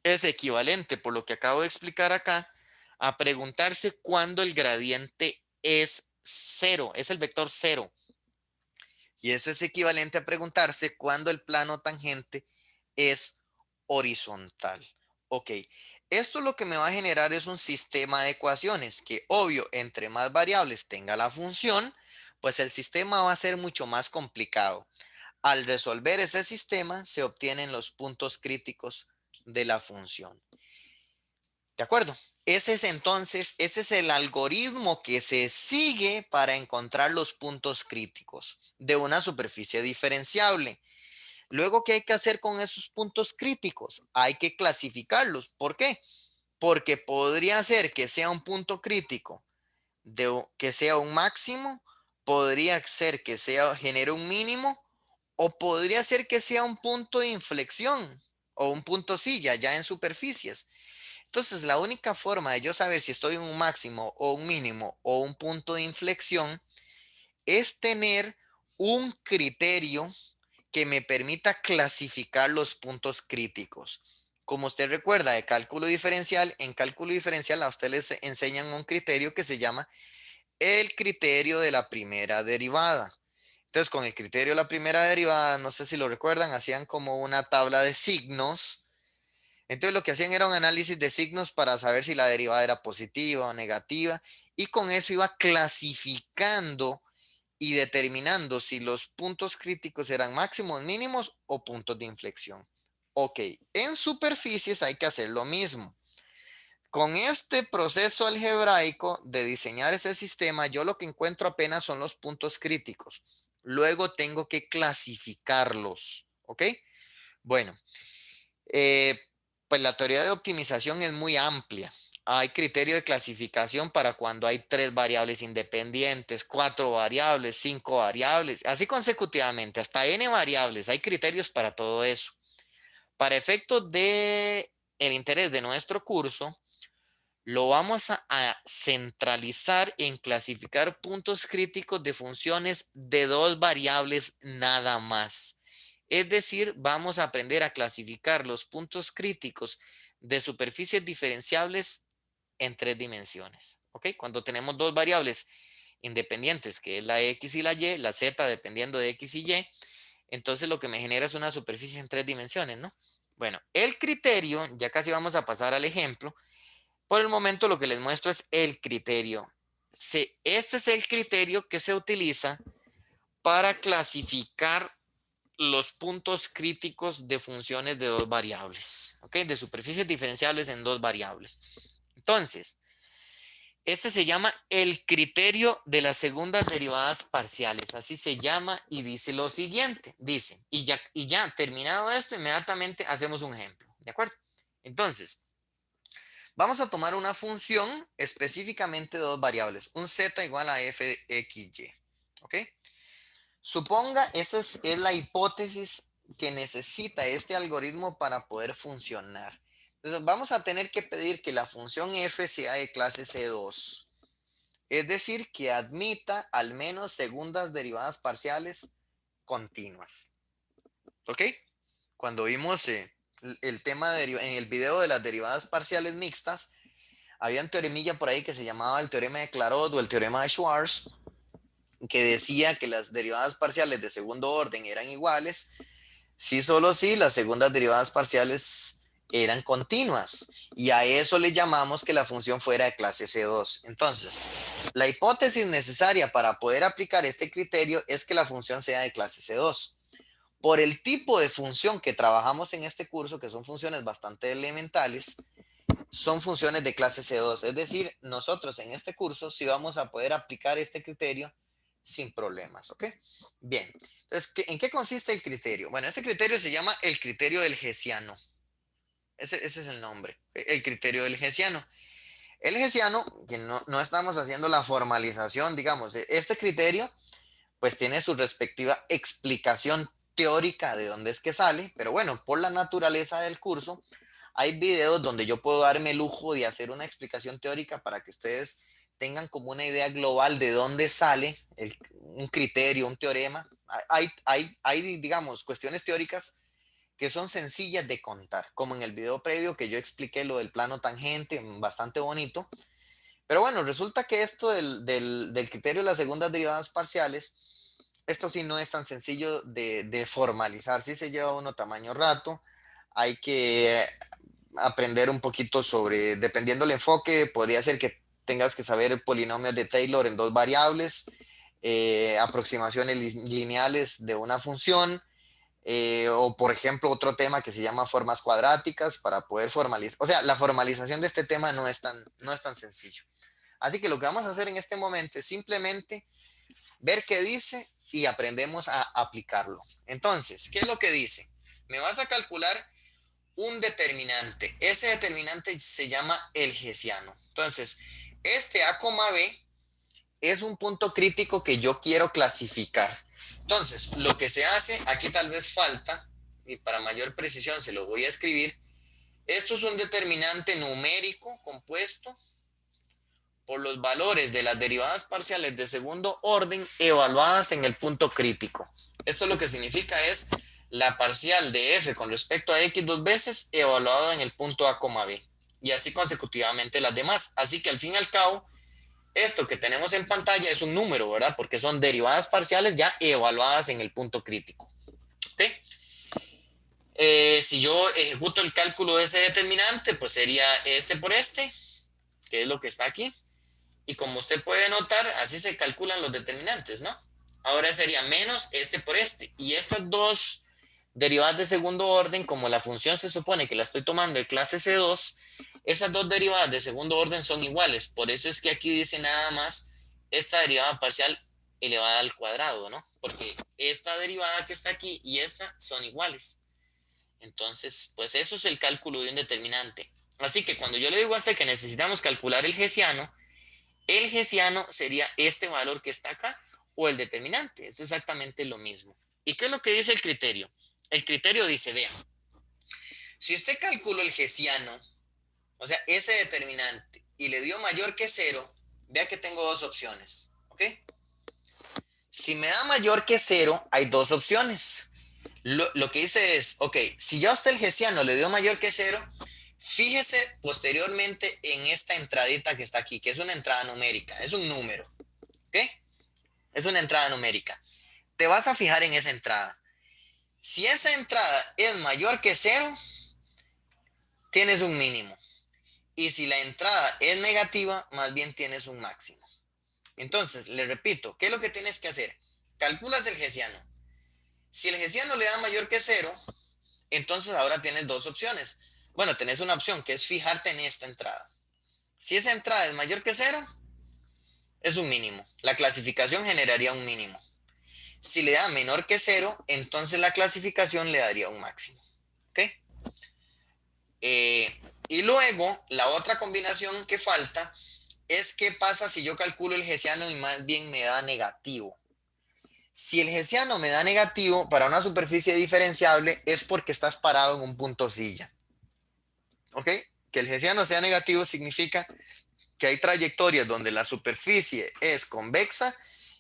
es equivalente, por lo que acabo de explicar acá, a preguntarse cuándo el gradiente es 0, es el vector 0. Y eso es equivalente a preguntarse cuándo el plano tangente es horizontal. Ok, esto lo que me va a generar es un sistema de ecuaciones que, obvio, entre más variables tenga la función, pues el sistema va a ser mucho más complicado. Al resolver ese sistema, se obtienen los puntos críticos de la función. ¿De acuerdo? Ese es el algoritmo que se sigue para encontrar los puntos críticos de una superficie diferenciable. Luego, ¿qué hay que hacer con esos puntos críticos? Hay que clasificarlos. ¿Por qué? Porque podría ser que sea un punto crítico, que sea un máximo, podría ser que genere un mínimo, o podría ser que sea un punto de inflexión o un punto silla ya en superficies. Entonces, la única forma de yo saber si estoy en un máximo o un mínimo o un punto de inflexión es tener un criterio que me permita clasificar los puntos críticos. Como usted recuerda de cálculo diferencial, en cálculo diferencial a usted les enseñan un criterio que se llama el criterio de la primera derivada. Entonces, con el criterio de la primera derivada, no sé si lo recuerdan, hacían como una tabla de signos. Entonces lo que hacían era un análisis de signos para saber si la derivada era positiva o negativa y con eso iba clasificando y determinando si los puntos críticos eran máximos, mínimos o puntos de inflexión. Ok, en superficies hay que hacer lo mismo. Con este proceso algebraico de diseñar ese sistema, yo lo que encuentro apenas son los puntos críticos. Luego tengo que clasificarlos. ¿Ok? Bueno, eh, pues la teoría de optimización es muy amplia. Hay criterio de clasificación para cuando hay 3 variables independientes, 4 variables, 5 variables, así consecutivamente, hasta n variables. Hay criterios para todo eso. Para efectos de el interés de nuestro curso, lo vamos a centralizar en clasificar puntos críticos de funciones de dos variables nada más. Es decir, vamos a aprender a clasificar los puntos críticos de superficies diferenciables en tres dimensiones. ¿Ok? Cuando tenemos dos variables independientes, que es la X y la Z dependiendo de X y Y, entonces lo que me genera es una superficie en tres dimensiones, ¿no? Bueno, el criterio, ya casi vamos a pasar al ejemplo. Por el momento lo que les muestro es el criterio. Este es el criterio que se utiliza para clasificar los puntos críticos de funciones de dos variables, ¿ok? De superficies diferenciables en dos variables. Entonces, este se llama el criterio de las segundas derivadas parciales, así se llama y dice lo siguiente, dice, y ya terminado esto, inmediatamente hacemos un ejemplo, ¿de acuerdo? Entonces, vamos a tomar una función específicamente de dos variables, un z igual a f de x, y, ¿ok? Suponga, esa es la hipótesis que necesita este algoritmo para poder funcionar. Entonces, vamos a tener que pedir que la función f sea de clase C2. Es decir, que admita al menos segundas derivadas parciales continuas. ¿Ok? Cuando vimos el tema en el video de las derivadas parciales mixtas, había un teoremilla por ahí que se llamaba el teorema de Clairaut o el teorema de Schwarz, que decía que las derivadas parciales de segundo orden eran iguales si solo si las segundas derivadas parciales eran continuas. Y a eso le llamamos que la función fuera de clase C2. Entonces, la hipótesis necesaria para poder aplicar este criterio es que la función sea de clase C2. Por el tipo de función que trabajamos en este curso, que son funciones bastante elementales, son funciones de clase C2. Es decir, nosotros en este curso sí vamos a poder aplicar este criterio sin problemas, ¿ok? Bien, entonces, ¿en qué consiste el criterio? Bueno, ese criterio se llama el criterio del Hessiano. Ese es el nombre, el criterio del Hessiano. El Hessiano, que no estamos haciendo la formalización, digamos, este criterio pues tiene su respectiva explicación teórica de dónde es que sale, pero bueno, por la naturaleza del curso, hay videos donde yo puedo darme el lujo de hacer una explicación teórica para que ustedes tengan como una idea global de dónde sale un criterio, un teorema. Hay, digamos, cuestiones teóricas que son sencillas de contar, como en el video previo que yo expliqué lo del plano tangente, bastante bonito. Pero bueno, resulta que esto del criterio de las segundas derivadas parciales, esto sí no es tan sencillo de formalizar, sí se lleva uno tamaño rato, hay que aprender un poquito sobre, dependiendo del enfoque, podría ser que tengas que saber polinomios de Taylor en dos variables, aproximaciones lineales de una función, o por ejemplo otro tema que se llama formas cuadráticas para poder formalizar. O sea, la formalización de este tema no es tan sencillo. Así que lo que vamos a hacer en este momento es simplemente ver qué dice y aprendemos a aplicarlo. Entonces, ¿qué es lo que dice? Me vas a calcular un determinante. Ese determinante se llama el hessiano. Entonces, este A, B es un punto crítico que yo quiero clasificar. Entonces, lo que se hace, aquí tal vez falta, y para mayor precisión se lo voy a escribir, esto es un determinante numérico compuesto por los valores de las derivadas parciales de segundo orden evaluadas en el punto crítico. Esto lo que significa es la parcial de f con respecto a x dos veces evaluado en el punto A, B. Y así consecutivamente las demás. Así que al fin y al cabo, esto que tenemos en pantalla es un número, ¿verdad? Porque son derivadas parciales ya evaluadas en el punto crítico. ¿Ok? Si yo ejecuto el cálculo de ese determinante, pues sería este por este, que es lo que está aquí. Y como usted puede notar, así se calculan los determinantes, ¿no? Ahora sería menos este por este. Y estas dos derivadas de segundo orden, como la función se supone que la estoy tomando de clase C2, esas dos derivadas de segundo orden son iguales. Por eso es que aquí dice nada más esta derivada parcial elevada al cuadrado, ¿no? Porque esta derivada que está aquí y esta son iguales. Entonces, pues eso es el cálculo de un determinante. Así que cuando yo le digo a usted que necesitamos calcular el hessiano sería este valor que está acá o el determinante. Es exactamente lo mismo. ¿Y qué es lo que dice el criterio? El criterio dice, vean, si usted calculó el hessiano, o sea, ese determinante, y le dio mayor que 0, vea que tengo dos opciones, ¿ok? Si me da mayor que 0, hay dos opciones. Lo que dice es, ok, si ya usted el hessiano le dio mayor que 0, fíjese posteriormente en esta entradita que está aquí, que es una entrada numérica, es un número, ¿ok? Es una entrada numérica. Te vas a fijar en esa entrada. Si esa entrada es mayor que 0, tienes un mínimo. Y si la entrada es negativa, más bien tienes un máximo. Entonces, le repito, ¿qué es lo que tienes que hacer? Calculas el hessiano. Si el hessiano le da mayor que 0, entonces ahora tienes dos opciones. Bueno, tenés una opción que es fijarte en esta entrada. Si esa entrada es mayor que 0, es un mínimo. La clasificación generaría un mínimo. Si le da menor que 0, entonces la clasificación le daría un máximo. ¿Ok? Y luego, la otra combinación que falta es qué pasa si yo calculo el hessiano y más bien me da negativo. Si el hessiano me da negativo para una superficie diferenciable es porque estás parado en un punto silla. ¿Ok? Que el hessiano sea negativo significa que hay trayectorias donde la superficie es convexa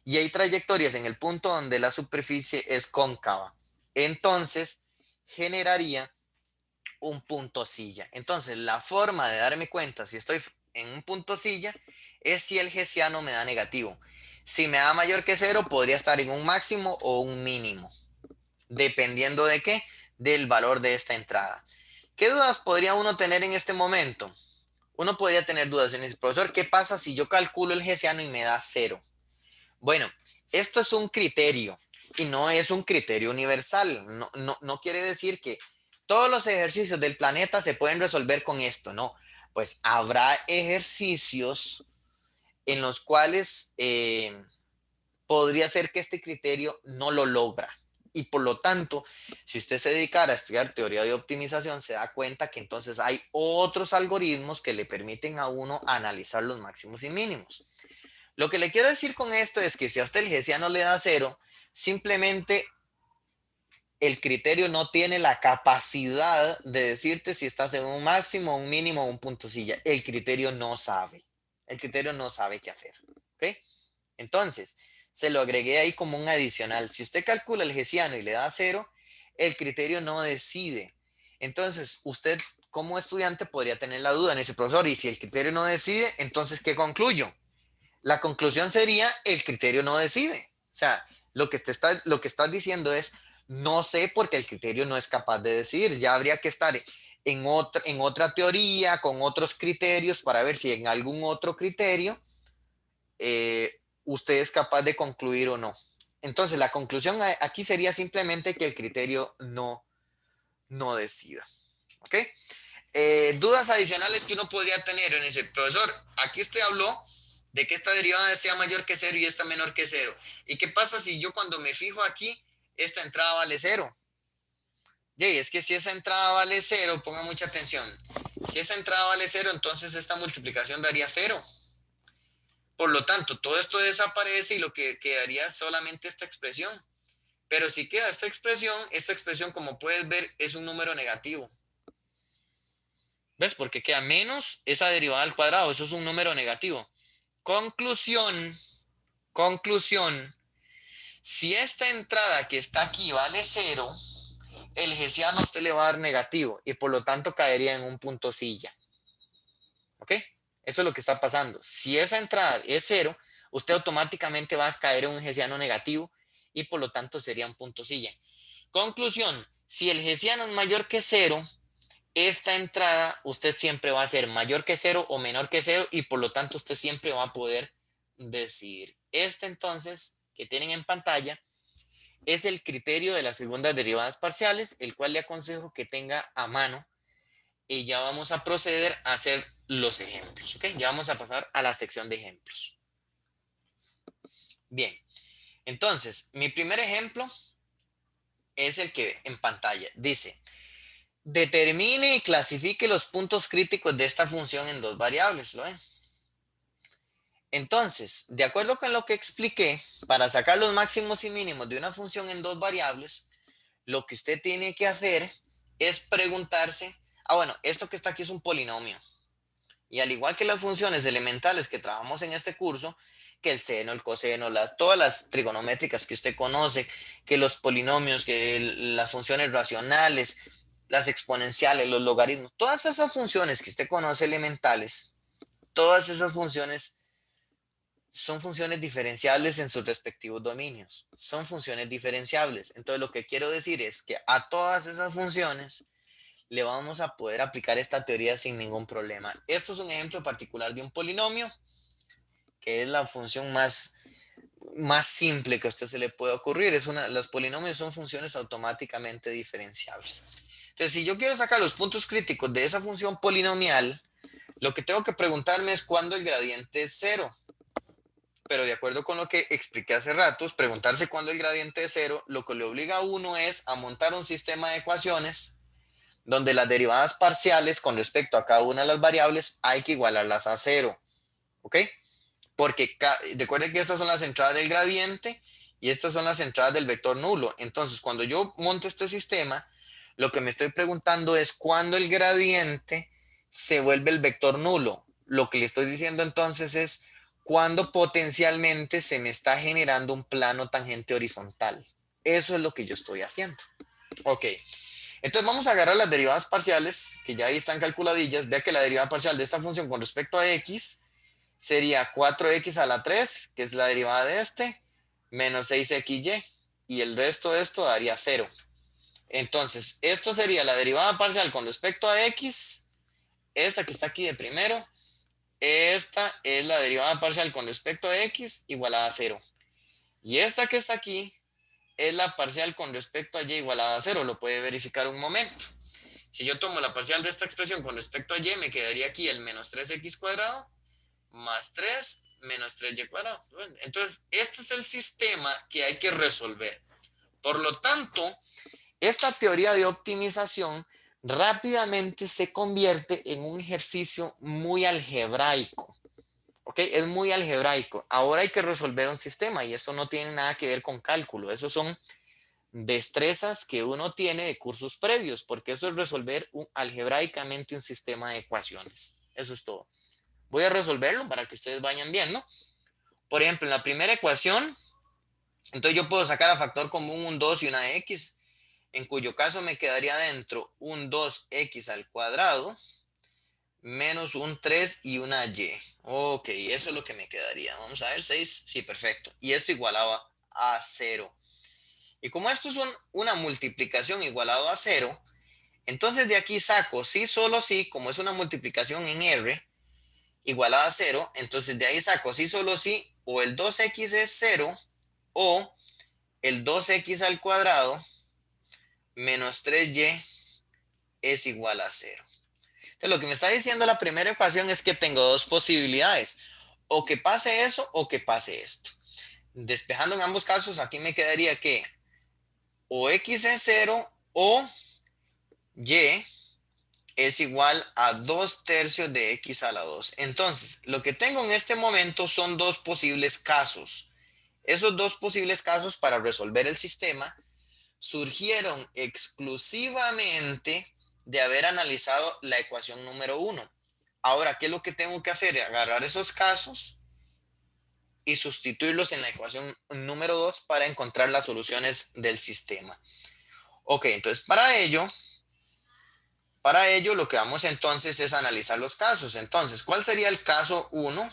y hay trayectorias en el punto donde la superficie es cóncava. Entonces, generaría un punto silla. Entonces, la forma de darme cuenta si estoy en un punto silla es si el hessiano me da negativo. Si me da mayor que 0, podría estar en un máximo o un mínimo, dependiendo de qué, del valor de esta entrada. ¿Qué dudas podría uno tener en este momento? Uno podría tener dudas en el profesor, ¿qué pasa si yo calculo el hessiano y me da 0? Bueno, esto es un criterio y no es un criterio universal. No quiere decir que todos los ejercicios del planeta se pueden resolver con esto, no. Pues habrá ejercicios en los cuales podría ser que este criterio no lo logra. Y por lo tanto, si usted se dedicara a estudiar teoría de optimización, se da cuenta que entonces hay otros algoritmos que le permiten a uno analizar los máximos y mínimos. Lo que le quiero decir con esto es que si a usted el hessiano le da 0, simplemente el criterio no tiene la capacidad de decirte si estás en un máximo, un mínimo o un punto silla. El criterio no sabe. El criterio no sabe qué hacer. ¿Ok? Entonces, se lo agregué ahí como un adicional. Si usted calcula el hessiano y le da 0, el criterio no decide. Entonces, usted como estudiante podría tener la duda en ese profesor, y si el criterio no decide, entonces, ¿qué concluyo? La conclusión sería, el criterio no decide. O sea, lo que estás diciendo es, no sé porque el criterio no es capaz de decidir. Ya habría que estar en otra teoría, con otros criterios, para ver si en algún otro criterio usted es capaz de concluir o no. Entonces, la conclusión aquí sería simplemente que el criterio no decida. ¿Ok? Dudas adicionales que uno podría tener en ese profesor. Aquí usted habló de que esta derivada sea mayor que 0 y esta menor que 0. ¿Y qué pasa si yo cuando me fijo aquí, esta entrada vale 0? Y es que si esa entrada vale 0, ponga mucha atención. Si esa entrada vale 0, entonces esta multiplicación daría 0. Por lo tanto, todo esto desaparece y lo que quedaría es solamente esta expresión. Pero si queda esta expresión como puedes ver es un número negativo. ¿Ves? Porque queda menos esa derivada al cuadrado. Eso es un número negativo. Conclusión, conclusión. Si esta entrada que está aquí vale 0, el hessiano a usted le va a dar negativo y por lo tanto caería en un punto silla. ¿Ok? Eso es lo que está pasando. Si esa entrada es 0, usted automáticamente va a caer en un hessiano negativo y por lo tanto sería un punto silla. Conclusión, si el hessiano es mayor que 0, esta entrada usted siempre va a ser mayor que 0 o menor que 0 y por lo tanto usted siempre va a poder decidir. Este entonces que tienen en pantalla es el criterio de las segundas derivadas parciales, el cual le aconsejo que tenga a mano y ya vamos a proceder a hacer los ejemplos. ¿Ok? Ya vamos a pasar a la sección de ejemplos. Bien, entonces mi primer ejemplo es el que en pantalla dice: determine y clasifique los puntos críticos de esta función en dos variables. ¿Lo ven? Entonces, de acuerdo con lo que expliqué, para sacar los máximos y mínimos de una función en dos variables, lo que usted tiene que hacer es preguntarse, bueno, esto que está aquí es un polinomio. Y al igual que las funciones elementales que trabajamos en este curso, que el seno, el coseno, todas las trigonométricas que usted conoce, que los polinomios, que las funciones racionales, las exponenciales, los logaritmos, todas esas funciones que usted conoce elementales, todas esas funciones son funciones diferenciables en sus respectivos dominios. Son funciones diferenciables. Entonces lo que quiero decir es que a todas esas funciones le vamos a poder aplicar esta teoría sin ningún problema. Esto es un ejemplo particular de un polinomio, que es la función más simple que a usted se le puede ocurrir. Los polinomios son funciones automáticamente diferenciables. Entonces, si yo quiero sacar los puntos críticos de esa función polinomial, lo que tengo que preguntarme es cuándo el gradiente es cero. Pero de acuerdo con lo que expliqué hace ratos, preguntarse cuándo el gradiente es cero, lo que le obliga a uno es a montar un sistema de ecuaciones donde las derivadas parciales con respecto a cada una de las variables hay que igualarlas a cero. ¿Ok? Porque recuerden que estas son las entradas del gradiente y estas son las entradas del vector nulo. Entonces, cuando yo monto este sistema, lo que me estoy preguntando es cuándo el gradiente se vuelve el vector nulo. Lo que le estoy diciendo entonces es cuándo potencialmente se me está generando un plano tangente horizontal. Eso es lo que yo estoy haciendo. Ok, entonces vamos a agarrar las derivadas parciales, que ya ahí están calculadillas. Vea que la derivada parcial de esta función con respecto a x sería 4x a la 3, que es la derivada de este, menos 6xy, y el resto de esto daría 0. Entonces, esto sería la derivada parcial con respecto a x, esta que está aquí de primero, esta es la derivada parcial con respecto a x igualada a 0. Y esta que está aquí es la parcial con respecto a y igualada a 0, lo puede verificar un momento. Si yo tomo la parcial de esta expresión con respecto a y, me quedaría aquí el menos 3x cuadrado más 3 menos 3y cuadrado. Entonces, este es el sistema que hay que resolver. Por lo tanto, esta teoría de optimización rápidamente se convierte en un ejercicio muy algebraico. ¿Ok? Es muy algebraico. Ahora hay que resolver un sistema y eso no tiene nada que ver con cálculo. Eso son destrezas que uno tiene de cursos previos, porque eso es resolver algebraicamente un sistema de ecuaciones. Eso es todo. Voy a resolverlo para que ustedes vayan viendo. Por ejemplo, en la primera ecuación, entonces yo puedo sacar a factor común un 2 y una x, en cuyo caso me quedaría dentro un 2x al cuadrado menos un 3 y una y. Ok, eso es lo que me quedaría. Vamos a ver, 6, sí, perfecto. Y esto igualaba a 0. Y como esto es una multiplicación igualado a 0, entonces de aquí saco sí, solo sí, como es una multiplicación en R, igualada a 0, entonces de ahí saco sí, solo sí, o el 2x es 0, o el 2x al cuadrado menos 3y es igual a 0. Entonces lo que me está diciendo la primera ecuación es que tengo dos posibilidades, o que pase eso o que pase esto. Despejando en ambos casos, aquí me quedaría que o x es 0 o y es igual a 2 tercios de x a la 2. Entonces, lo que tengo en este momento son dos posibles casos. Esos dos posibles casos para resolver el sistema surgieron exclusivamente de haber analizado la ecuación número 1. Ahora, ¿qué es lo que tengo que hacer? Agarrar esos casos y sustituirlos en la ecuación número 2 para encontrar las soluciones del sistema. Ok, entonces para ello, lo que vamos entonces es analizar los casos. Entonces, ¿cuál sería el caso 1?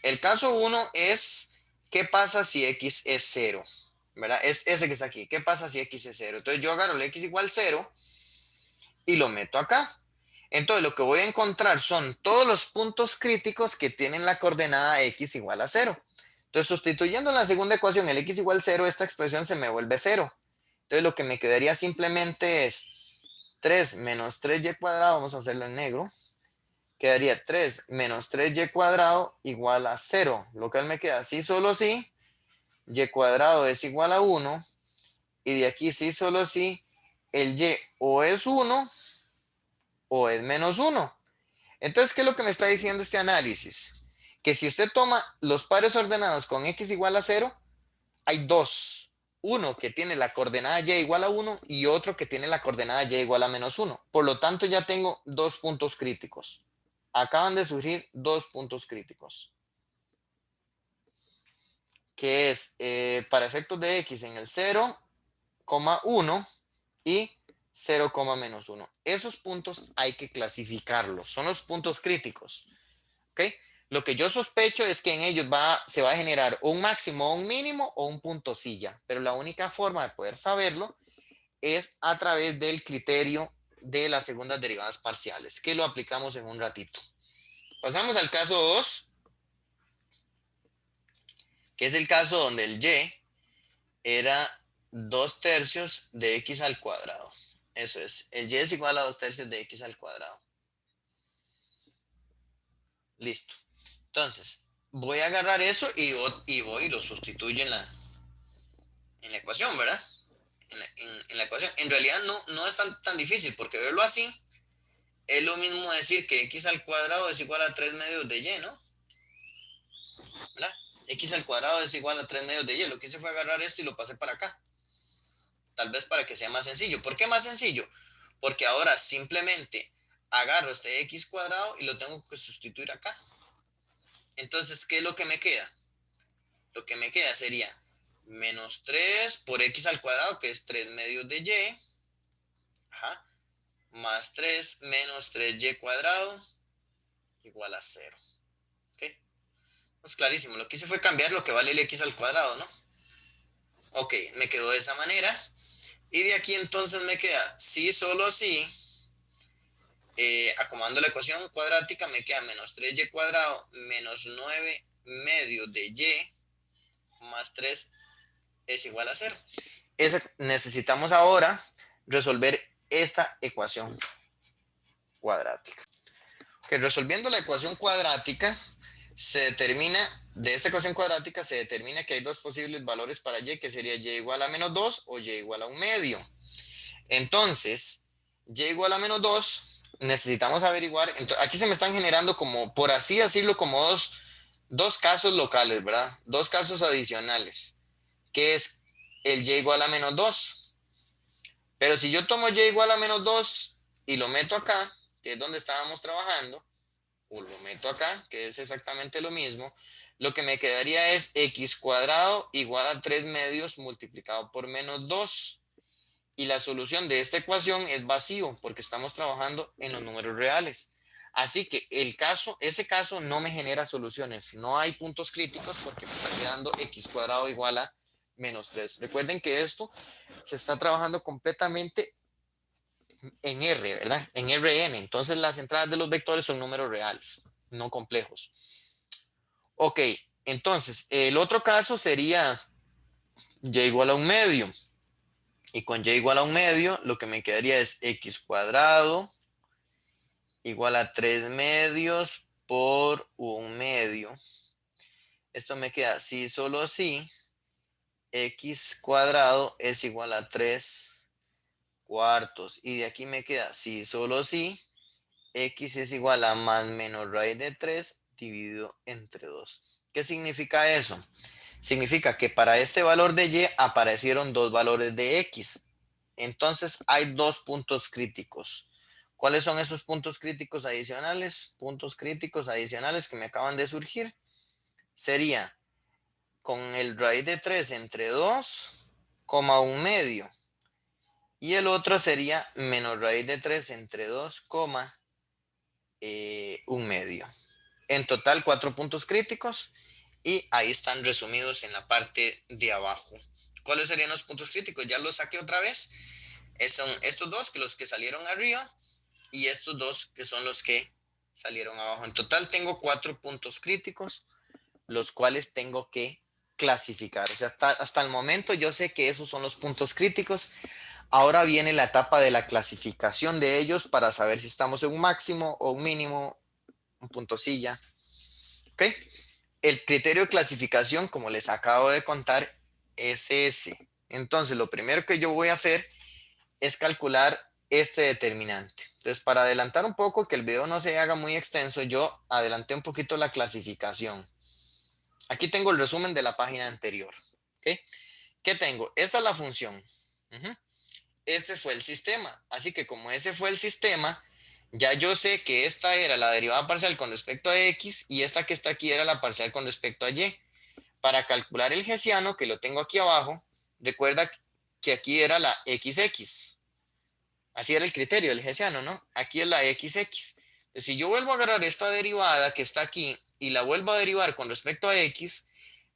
El caso 1 es, ¿qué pasa si x es 0? ¿Verdad? Es ese que está aquí. ¿Qué pasa si x es 0? Entonces yo agarro el x igual 0 y lo meto acá. Entonces lo que voy a encontrar son todos los puntos críticos que tienen la coordenada x igual a 0. Entonces sustituyendo en la segunda ecuación el x igual 0, esta expresión se me vuelve 0. Entonces lo que me quedaría simplemente es 3 menos 3y cuadrado, vamos a hacerlo en negro, quedaría 3 menos 3y cuadrado igual a 0, lo cual me queda sí, solo sí, y cuadrado es igual a 1, y de aquí sí, solo sí, el y o es 1 o es menos 1. Entonces, ¿qué es lo que me está diciendo este análisis? Que si usted toma los pares ordenados con x igual a 0, hay dos. Uno que tiene la coordenada y igual a 1 y otro que tiene la coordenada y igual a menos 1. Por lo tanto, ya tengo dos puntos críticos. acaban de surgir dos puntos críticos, que es para efectos de x en el 0,1 y 0,-1. Esos puntos hay que clasificarlos, son los puntos críticos. ¿Ok? Lo que yo sospecho es que en ellos se va a generar un máximo, un mínimo o un punto silla, pero la única forma de poder saberlo es a través del criterio de las segundas derivadas parciales, que lo aplicamos en un ratito. Pasamos al caso 2, que es el caso donde el y era 2/3 de x al cuadrado. Eso es, el y es igual a 2/3 de x al cuadrado. Listo. Entonces, voy a agarrar eso y voy y lo sustituyo en la ecuación, ¿verdad? En la ecuación. En realidad no es tan difícil, porque verlo así es lo mismo decir que x al cuadrado es igual a 3/2 de y, ¿no? ¿Verdad? X al cuadrado es igual a 3/2 de y. Lo que hice fue agarrar esto y lo pasé para acá. Tal vez para que sea más sencillo. ¿Por qué más sencillo? Porque ahora simplemente agarro este x cuadrado y lo tengo que sustituir acá. Entonces, ¿qué es lo que me queda? Lo que me queda sería menos 3 por x al cuadrado, que es 3/2 de y, ajá, más 3 menos 3y cuadrado igual a 0. ¿Ok? Es clarísimo. Lo que hice fue cambiar lo que vale el x al cuadrado, ¿no? Ok, me quedó de esa manera. Y de aquí entonces me queda, si solo si, acomodando la ecuación cuadrática, me queda menos 3y cuadrado menos 9/2 de y más 3 es igual a 0. Necesitamos ahora resolver esta ecuación cuadrática. Que resolviendo la ecuación cuadrática, de esta ecuación cuadrática se determina que hay dos posibles valores para y, que sería y igual a menos 2 o y igual a 1/2. Entonces, y igual a menos 2, necesitamos averiguar, aquí se me están generando como, por así decirlo, como dos casos locales, ¿verdad? Dos casos adicionales, que es el y igual a menos 2. Pero si yo tomo y igual a menos 2 y lo meto acá, que es donde estábamos trabajando, o lo meto acá, que es exactamente lo mismo, lo que me quedaría es x cuadrado igual a 3/2 multiplicado por menos 2. Y la solución de esta ecuación es vacío, porque estamos trabajando en los números reales. Así que ese caso no me genera soluciones. No hay puntos críticos porque me está quedando x cuadrado igual a menos 3. Recuerden que esto se está trabajando completamente en R, ¿verdad? En Rn. Entonces las entradas de los vectores son números reales, no complejos. Ok, entonces el otro caso sería y igual a 1/2. Y con y igual a 1/2, lo que me quedaría es x cuadrado igual a 3/2 por 1/2. Esto me queda, si solo si, x cuadrado es igual a 3/4. Y de aquí me queda, si solo si, x es igual a más menos raíz de 3 dividido entre 2. ¿Qué significa eso? Significa que para este valor de y aparecieron dos valores de x. Entonces hay dos puntos críticos. ¿Cuáles son esos puntos críticos adicionales? Puntos críticos adicionales que me acaban de surgir. Sería con el raíz de 3 entre 2, 1/2. Y el otro sería menos raíz de 3 entre 2, 1/2. En total, 4 puntos críticos y ahí están resumidos en la parte de abajo. ¿Cuáles serían los puntos críticos? Ya los saqué otra vez. Son estos dos, que los que salieron arriba, y estos dos, que son los que salieron abajo. En total tengo 4 puntos críticos, los cuales tengo que clasificar. O sea, hasta el momento yo sé que esos son los puntos críticos. Ahora viene la etapa de la clasificación de ellos para saber si estamos en un máximo o un mínimo, un punto silla. ¿Ok? El criterio de clasificación, como les acabo de contar, es ese. Entonces, lo primero que yo voy a hacer es calcular este determinante. Entonces, para adelantar un poco, que el video no se haga muy extenso, yo adelanté un poquito la clasificación. Aquí tengo el resumen de la página anterior. ¿Ok? ¿Qué tengo? Esta es la función. Este fue el sistema. Así que como ese fue el sistema, Ya yo sé que esta era la derivada parcial con respecto a x y esta que está aquí era la parcial con respecto a y. Para calcular el hessiano, que lo tengo aquí abajo, recuerda que aquí era la XX. Así era el criterio del hessiano, ¿no? Aquí es la XX. Entonces, si yo vuelvo a agarrar esta derivada que está aquí y la vuelvo a derivar con respecto a x,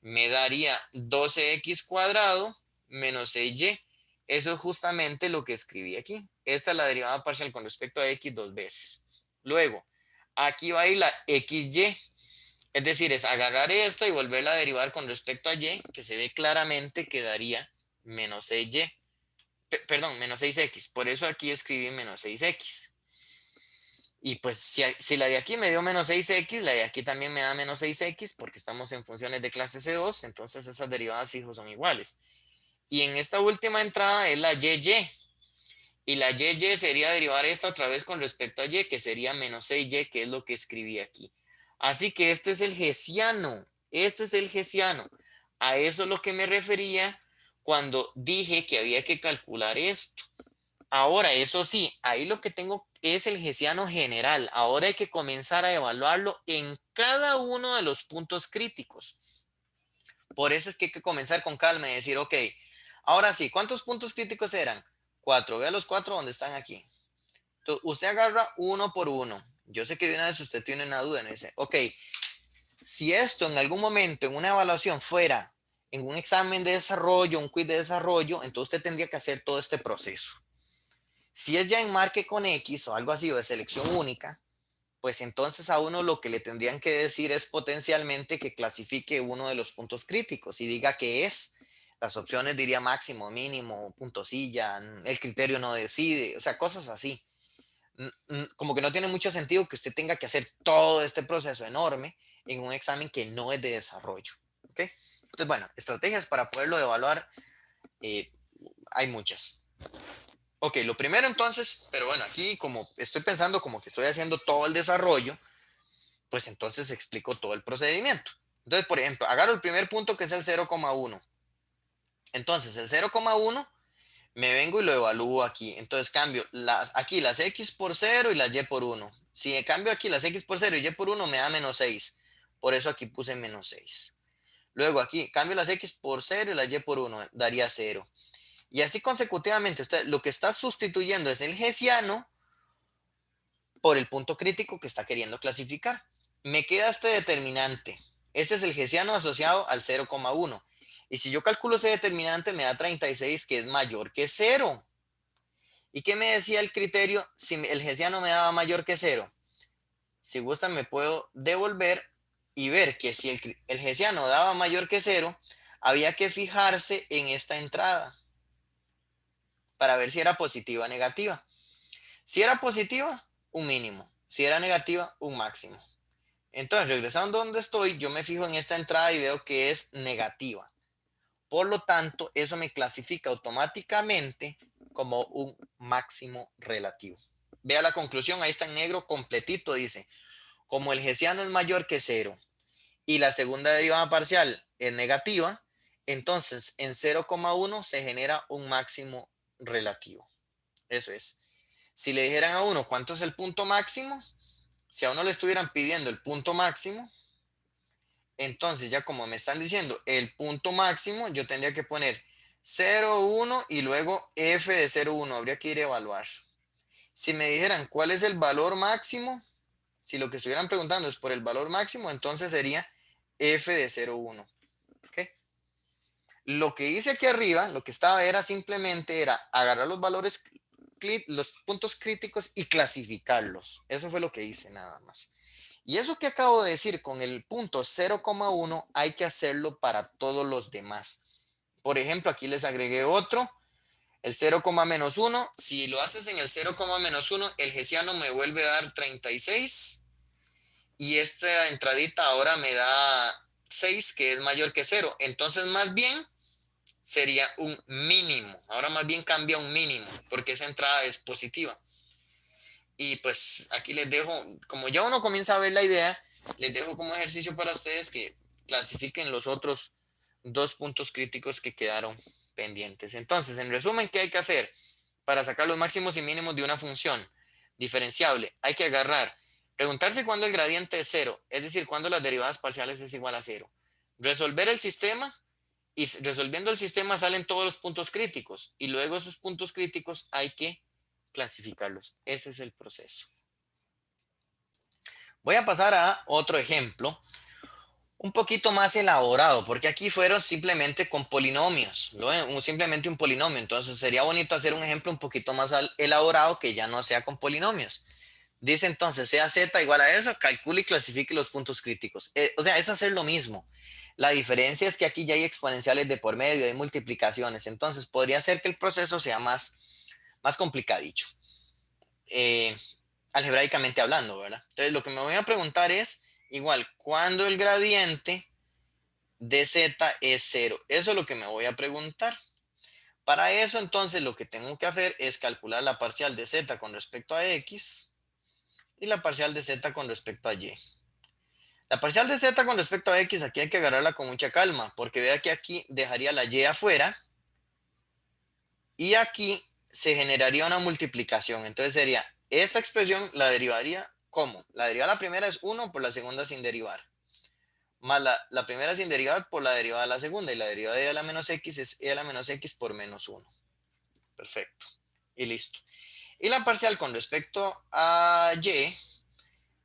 me daría 12x cuadrado menos 6y. Eso es justamente lo que escribí aquí. Esta es la derivada parcial con respecto a x dos veces. Luego, aquí va a ir la xy. Es decir, es agarrar esta y volverla a derivar con respecto a y, que se ve claramente que daría menos 6y. Perdón, menos 6x. Por eso aquí escribí menos 6x. Y pues si la de aquí me dio menos 6x, la de aquí también me da menos 6x, porque estamos en funciones de clase C2, entonces esas derivadas fijos son iguales. Y en esta última entrada es la y. Y la y sería derivar esta otra vez con respecto a y, que sería menos 6y, que es lo que escribí aquí. Así que este es el hessiano. Este es el hessiano. A eso es lo que me refería cuando dije que había que calcular esto. Ahora, eso sí, ahí lo que tengo es el hessiano general. Ahora hay que comenzar a evaluarlo en cada uno de los puntos críticos. Por eso es que hay que comenzar con calma y decir, ok, ahora sí, ¿cuántos puntos críticos eran? 4. Vea los 4 donde están aquí. Entonces, usted agarra uno por uno. Yo sé que de una vez usted tiene una duda en ese. Ok, si esto en algún momento en una evaluación fuera en un examen de desarrollo, un quiz de desarrollo, entonces usted tendría que hacer todo este proceso. Si es ya en marque con X o algo así o de selección única, pues entonces a uno lo que le tendrían que decir es potencialmente que clasifique uno de los puntos críticos y diga que es. Las opciones diría máximo, mínimo, punto silla, el criterio no decide, o sea, cosas así. Como que no tiene mucho sentido que usted tenga que hacer todo este proceso enorme en un examen que no es de desarrollo. ¿Ok? Entonces, bueno, estrategias para poderlo evaluar eh, hay muchas. Ok, lo primero entonces, pero bueno, aquí como estoy pensando como que estoy haciendo todo el desarrollo, pues entonces explico todo el procedimiento. Entonces, por ejemplo, agarro el primer punto que es el 0,1. Entonces, el 0,1 me vengo y lo evalúo aquí. Entonces, cambio aquí las x por 0 y las y por 1. Si cambio aquí las x por 0 y y por 1 me da menos 6. Por eso aquí puse menos 6. Luego aquí cambio las x por 0 y las y por 1 daría 0. Y así consecutivamente, usted lo que está sustituyendo es el hessiano por el punto crítico que está queriendo clasificar. Me queda este determinante. Ese es el hessiano asociado al 0,1. Y si yo calculo ese determinante, me da 36, que es mayor que 0. ¿Y qué me decía el criterio si el hessiano me daba mayor que 0? Si gusta, me puedo devolver y ver que si el hessiano daba mayor que 0, había que fijarse en esta entrada para ver si era positiva o negativa. Si era positiva, un mínimo. Si era negativa, un máximo. Entonces, regresando a donde estoy, yo me fijo en esta entrada y veo que es negativa. Por lo tanto, eso me clasifica automáticamente como un máximo relativo. Vea la conclusión, ahí está en negro completito, dice, como el hessiano es mayor que 0 y la segunda derivada parcial es negativa, entonces en 0,1 se genera un máximo relativo. Eso es. Si le dijeran a uno cuánto es el punto máximo, si a uno le estuvieran pidiendo el punto máximo, entonces ya como me están diciendo el punto máximo, yo tendría que poner 0, 1 y luego f de 0, 1. Habría que ir a evaluar. Si me dijeran cuál es el valor máximo, si lo que estuvieran preguntando es por el valor máximo, entonces sería f de 0, 1. ¿Okay? Lo que hice aquí arriba, lo que estaba era simplemente era agarrar los valores, los puntos críticos y clasificarlos. Eso fue lo que hice nada más. Y eso que acabo de decir con el punto 0,1 hay que hacerlo para todos los demás. Por ejemplo, aquí les agregué otro, el 0,-1. Si lo haces en el 0,-1, el hessiano me vuelve a dar 36 y esta entradita ahora me da 6, que es mayor que 0. Entonces, más bien sería un mínimo. Ahora más bien cambia un mínimo porque esa entrada es positiva. Y pues aquí les dejo, como ya uno comienza a ver la idea, les dejo como ejercicio para ustedes que clasifiquen los otros dos puntos críticos que quedaron pendientes. Entonces, en resumen, ¿qué hay que hacer para sacar los máximos y mínimos de una función? Diferenciable. Hay que agarrar. Preguntarse cuándo el gradiente es cero, es decir, cuándo las derivadas parciales es igual a cero. Resolver el sistema y resolviendo el sistema salen todos los puntos críticos y luego esos puntos críticos hay que clasificarlos. Ese es el proceso. Voy a pasar a otro ejemplo un poquito más elaborado, porque aquí fueron simplemente con polinomios, ¿no? Simplemente un polinomio. Entonces sería bonito hacer un ejemplo un poquito más elaborado que ya no sea con polinomios. Dice entonces, sea z igual a eso, calcule y clasifique los puntos críticos. O sea, es hacer lo mismo. La diferencia es que aquí ya hay exponenciales de por medio, hay multiplicaciones. Entonces podría ser que el proceso sea más complicadillo. Eh, Algebraicamente hablando, ¿verdad? Entonces lo que me voy a preguntar es, igual, ¿cuándo el gradiente de z es cero? Eso es lo que me voy a preguntar. Para eso, entonces, lo que tengo que hacer es calcular la parcial de z con respecto a x y la parcial de z con respecto a y. La parcial de z con respecto a x, aquí hay que agarrarla con mucha calma, porque vea que aquí dejaría la y afuera y aquí se generaría una multiplicación. Entonces sería, esta expresión la derivaría, ¿cómo? La derivada de la primera es 1 por la segunda sin derivar. Más la primera sin derivar por la derivada de la segunda. Y la derivada de e a la menos x es e a la menos x por menos 1. Perfecto. Y listo. Y la parcial con respecto a y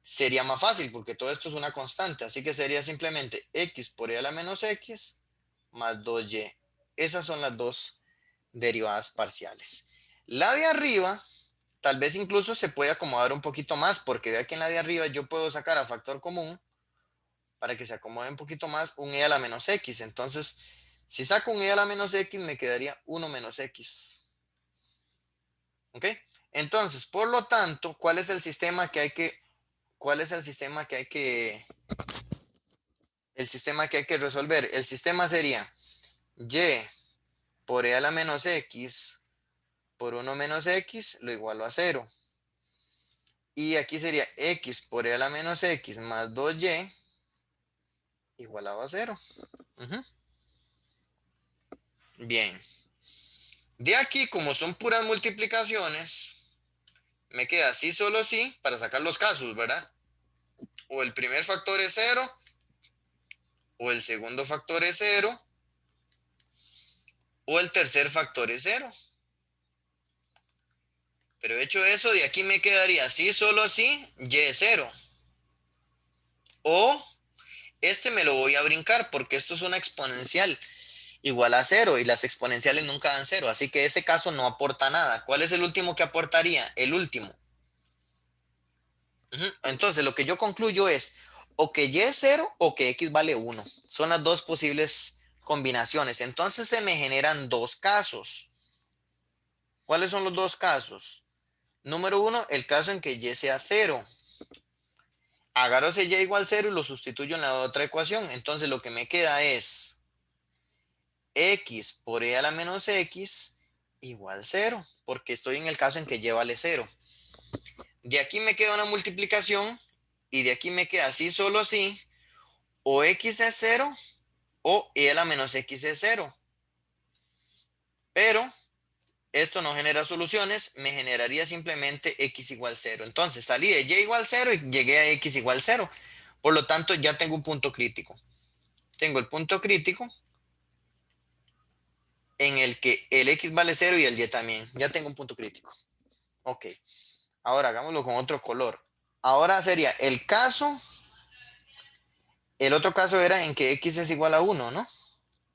sería más fácil porque todo esto es una constante. Así que sería simplemente x por e a la menos x más 2y. Esas son las dos derivadas parciales. La de arriba, tal vez incluso se puede acomodar un poquito más porque vea que en la de arriba yo puedo sacar a factor común para que se acomode un poquito más un e a la menos x. Entonces, si saco un e a la menos x, me quedaría 1 menos x. ¿Ok? Entonces, por lo tanto, ¿cuál es el sistema que hay que, cuál es el sistema que hay que, el sistema que hay que resolver? El sistema sería y por e a la menos x por 1 menos x lo igualo a 0. Y aquí sería x por e a la menos x más 2y igualado a 0. Bien. De aquí, como son puras multiplicaciones, me queda sí, solo sí, para sacar los casos, ¿verdad? O el primer factor es 0, o el segundo factor es 0, o el tercer factor es 0. Pero hecho eso, de aquí me quedaría sí, solo sí, y es 0. O este me lo voy a brincar porque esto es una exponencial igual a 0 y las exponenciales nunca dan 0. Así que ese caso no aporta nada. ¿Cuál es el último que aportaría? El último. Entonces, lo que yo concluyo es o que y es 0 o que x vale 1. Son las dos posibles combinaciones. Entonces, se me generan dos casos. ¿Cuáles son los dos casos? Número 1, el caso en que y sea 0. Agarro ese y igual 0 y lo sustituyo en la otra ecuación. Entonces, lo que me queda es x por e a la menos x igual 0, porque estoy en el caso en que y vale 0. De aquí me queda una multiplicación y de aquí me queda sí, solo sí, o x es 0 o e a la menos x es 0. Pero esto no genera soluciones, me generaría simplemente x igual 0. Entonces salí de y igual 0 y llegué a x igual 0. Por lo tanto, ya tengo un punto crítico. Tengo el punto crítico en el que el x vale 0 y el y también. Ya tengo un punto crítico. Ok. Ahora hagámoslo con otro color. Ahora sería el otro caso era en que x es igual a 1, ¿no?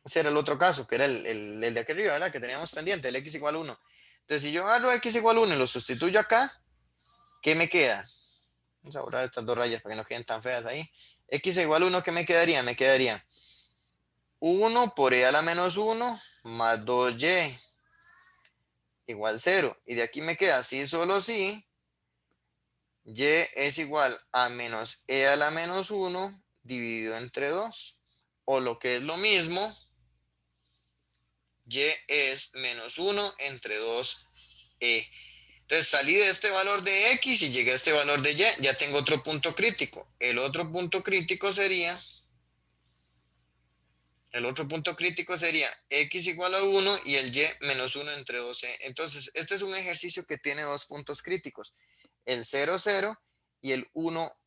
Ese era el otro caso, que era el de aquí arriba, ¿verdad? Que teníamos pendiente, el x igual a 1. Entonces, si yo agarro x igual a 1 y lo sustituyo acá, ¿qué me queda? Vamos a borrar estas dos rayas para que no queden tan feas ahí. X igual a 1, ¿qué me quedaría? Me quedaría 1 por e a la menos 1 más 2y igual 0. Y de aquí me queda, sí, solo sí, y es igual a menos e a la menos 1 dividido entre 2. O lo que es lo mismo, y es menos 1 entre 2e. Entonces salí de este valor de x y llegué a este valor de y. Ya tengo otro punto crítico. El otro punto crítico sería x igual a 1 y el y menos 1 entre 2e. Entonces, este es un ejercicio que tiene dos puntos críticos. el 0, 0 y el 1,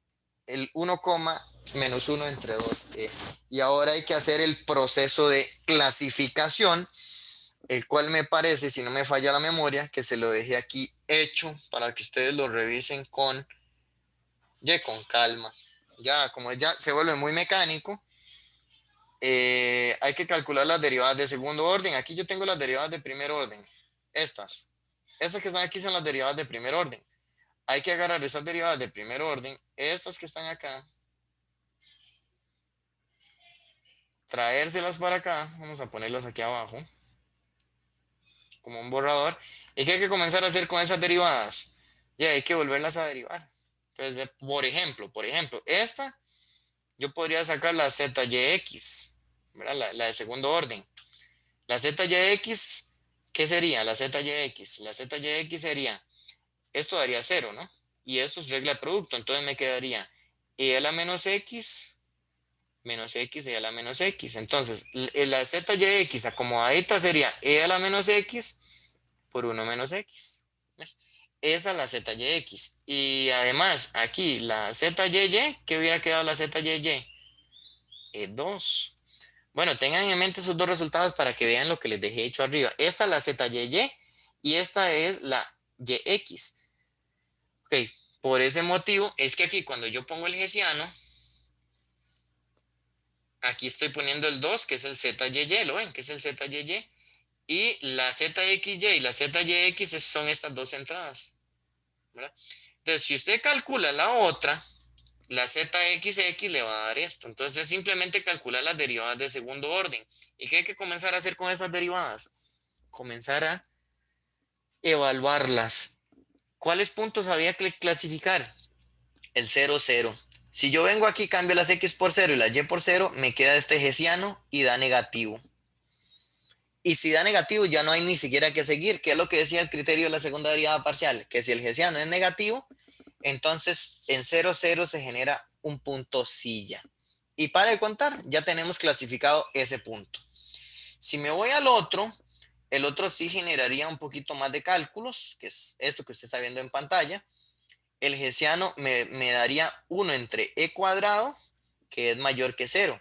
el 1, menos 1 entre 2e. Y ahora hay que hacer el proceso de clasificación, el cual me parece, si no me falla la memoria, que se lo dejé aquí hecho para que ustedes lo revisen con calma. Ya, como ya se vuelve muy mecánico, hay que calcular las derivadas de segundo orden. Aquí yo tengo las derivadas de primer orden. Estas. Estas que están aquí son las derivadas de primer orden. Hay que agarrar esas derivadas de primer orden, estas que están acá, traérselas para acá. Vamos a ponerlas aquí abajo, como un borrador. ¿Y qué hay que comenzar a hacer con esas derivadas? Ya hay que volverlas a derivar. Entonces, por ejemplo, esta, yo podría sacar la ZYX, ¿verdad? La de segundo orden. La ZYX, ¿qué sería la ZYX? La ZYX sería, esto daría 0, ¿no? Y esto es regla de producto, entonces me quedaría e a la menos x y a la menos x. Entonces, la ZYX acomodadita sería e a la menos x por 1 menos x. ¿Ves? Esa es la ZYX. Y además, aquí la ZYY, ¿qué hubiera quedado la ZYY? E2. Bueno, tengan en mente esos dos resultados para que vean lo que les dejé hecho arriba. Esta es la ZYY y esta es la YX. Ok, por ese motivo es que aquí cuando yo pongo el hessiano, aquí estoy poniendo el 2, que es el ZYY, ¿lo ven? Que es el ZYY. Y la ZXY y la ZYX son estas dos entradas, ¿verdad? Entonces, si usted calcula la otra, la ZXX le va a dar esto. Entonces, es simplemente calcular las derivadas de segundo orden. ¿Y qué hay que comenzar a hacer con esas derivadas? Comenzar a evaluarlas. ¿Cuáles puntos había que clasificar? El 0, 0. Si yo vengo aquí, cambio las X por 0 y las Y por 0, me queda este hessiano y da negativo. Y si da negativo, ya no hay ni siquiera que seguir, que es lo que decía el criterio de la segunda derivada parcial, que si el hessiano es negativo, entonces en 0, 0 se genera un punto silla. Y para de contar, ya tenemos clasificado ese punto. Si me voy al otro, el otro sí generaría un poquito más de cálculos, que es esto que usted está viendo en pantalla. El hessiano me daría 1 entre e cuadrado, que es mayor que 0.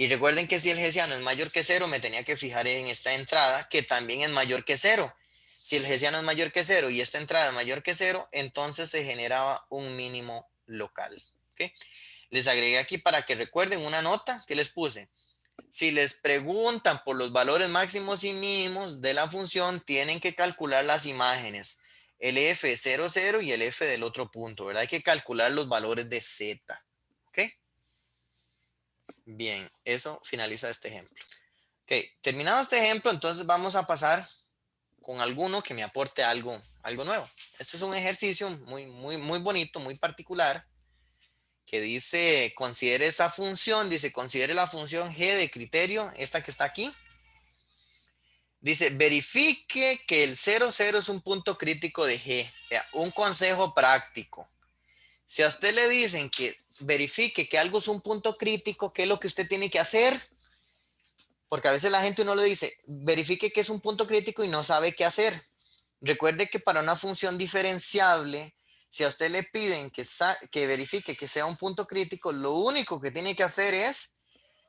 Y recuerden que si el hessiano es mayor que 0, me tenía que fijar en esta entrada, que también es mayor que 0. Si el hessiano es mayor que 0 y esta entrada es mayor que 0, entonces se generaba un mínimo local. ¿Okay? Les agregué aquí para que recuerden una nota que les puse. Si les preguntan por los valores máximos y mínimos de la función, tienen que calcular las imágenes, el f00 y el f del otro punto, ¿verdad? Hay que calcular los valores de z. ¿Ok? Bien, eso finaliza este ejemplo. Ok, terminado este ejemplo, entonces vamos a pasar con alguno que me aporte algo nuevo. Este es un ejercicio muy bonito, muy particular, que dice, considere esa función, dice, considere la función g de criterio, esta que está aquí. Dice, verifique que el 0, 0 es un punto crítico de G. Un consejo práctico. Si a usted le dicen que verifique que algo es un punto crítico, ¿qué es lo que usted tiene que hacer? Porque a veces la gente uno le dice, verifique que es un punto crítico y no sabe qué hacer. Recuerde que para una función diferenciable, si a usted le piden que verifique que sea un punto crítico, lo único que tiene que hacer es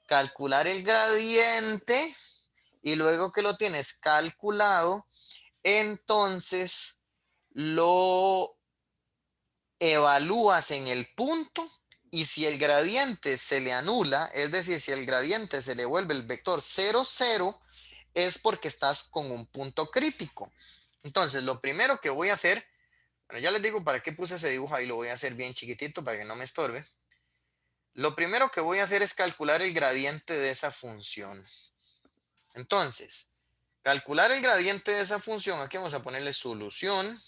calcular el gradiente y luego que lo tienes calculado, entonces lo evalúas en el punto y si el gradiente se le anula, es decir, si el gradiente se le vuelve el vector 0, 0, es porque estás con un punto crítico. Entonces, lo primero que voy a hacer, bueno, ya les digo para qué puse ese dibujo ahí, lo voy a hacer bien chiquitito para que no me estorbe. Lo primero que voy a hacer es calcular el gradiente de esa función. Entonces, calcular el gradiente de esa función, aquí vamos a ponerle solución.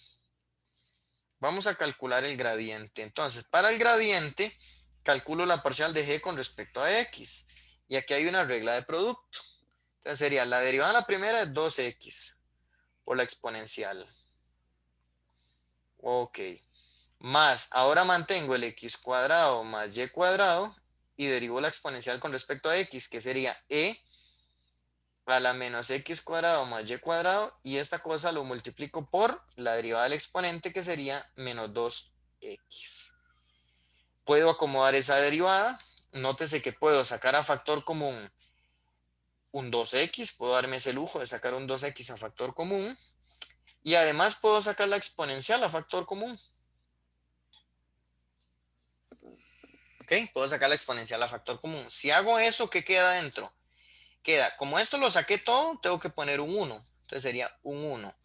Vamos a calcular el gradiente. Entonces, para el gradiente, calculo la parcial de g con respecto a x. Y aquí hay una regla de producto. Entonces sería la derivada de la primera es 2x por la exponencial. Ok. Más, ahora mantengo el x cuadrado más y cuadrado y derivo la exponencial con respecto a x, que sería e a la menos x cuadrado más y cuadrado, y esta cosa lo multiplico por la derivada del exponente, que sería menos 2x. Puedo acomodar esa derivada. Nótese que puedo sacar a factor común un 2x, puedo darme ese lujo de sacar un 2x a factor común, y además puedo sacar la exponencial a factor común. ¿Ok? Puedo sacar la exponencial a factor común. Si hago eso, ¿qué queda dentro? Queda, como esto lo saqué todo, tengo que poner un 1. Entonces sería un 1.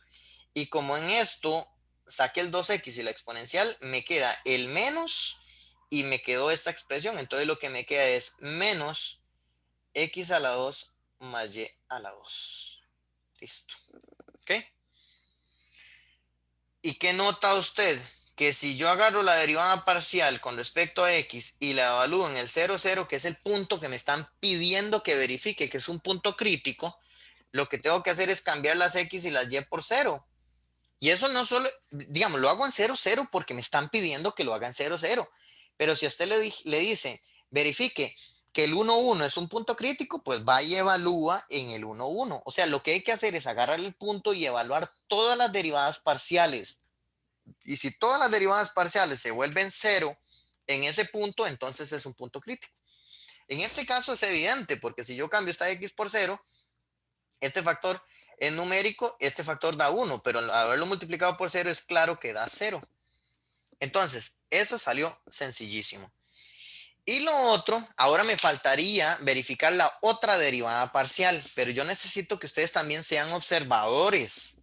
Y como en esto saqué el 2x y la exponencial, me queda el menos y me quedó esta expresión. Entonces lo que me queda es menos x a la 2 más y a la 2. Listo. ¿Ok? ¿Y qué nota usted? Que si yo agarro la derivada parcial con respecto a x y la evalúo en el 0, 0, que es el punto que me están pidiendo que verifique, que es un punto crítico, lo que tengo que hacer es cambiar las x y las y por 0. Y eso no solo, digamos, lo hago en 0, 0 porque me están pidiendo que lo haga en 0, 0. Pero si a usted le dice, verifique que el 1, 1 es un punto crítico, pues va y evalúa en el 1, 1. O sea, lo que hay que hacer es agarrar el punto y evaluar todas las derivadas parciales. Y si todas las derivadas parciales se vuelven 0 en ese punto, entonces es un punto crítico. En este caso es evidente, porque si yo cambio esta x por 0, este factor es numérico, este factor da 1, pero al haberlo multiplicado por 0 es claro que da 0. Entonces, eso salió sencillísimo. Y lo otro, ahora me faltaría verificar la otra derivada parcial, pero yo necesito que ustedes también sean observadores.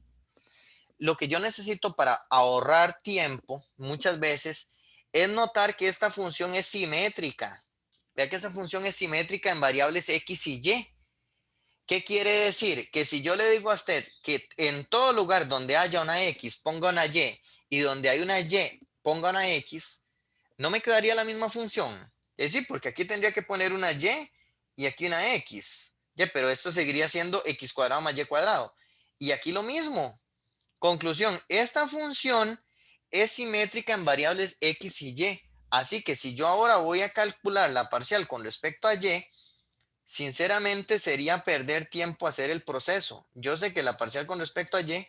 Lo que yo necesito para ahorrar tiempo muchas veces es notar que esta función es simétrica. Vea que esa función es simétrica en variables x y y. ¿Qué quiere decir? Que si yo le digo a usted que en todo lugar donde haya una x ponga una y donde hay una y ponga una x, no me quedaría la misma función. Es decir, porque aquí tendría que poner una y aquí una x. Ya, pero esto seguiría siendo x cuadrado más y cuadrado. Y aquí lo mismo. Conclusión, esta función es simétrica en variables x y y. Así que si yo ahora voy a calcular la parcial con respecto a y, sinceramente sería perder tiempo hacer el proceso. Yo sé que la parcial con respecto a y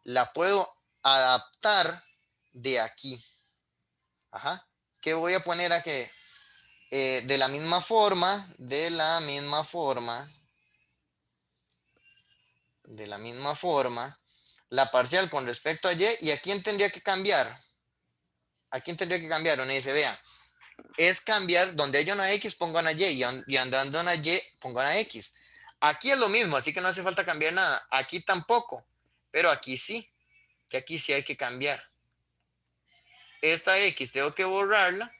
la puedo adaptar de aquí. Ajá. ¿Qué voy a poner aquí? De la misma forma, la parcial con respecto a y a quién tendría que cambiar. ¿A quién tendría que cambiar? Uno dice, vea, es cambiar donde haya una X, ponga una y andando una Y, ponga una X. Aquí es lo mismo, así que no hace falta cambiar nada. Aquí tampoco, pero aquí sí, que aquí sí hay que cambiar. Esta X tengo que borrarla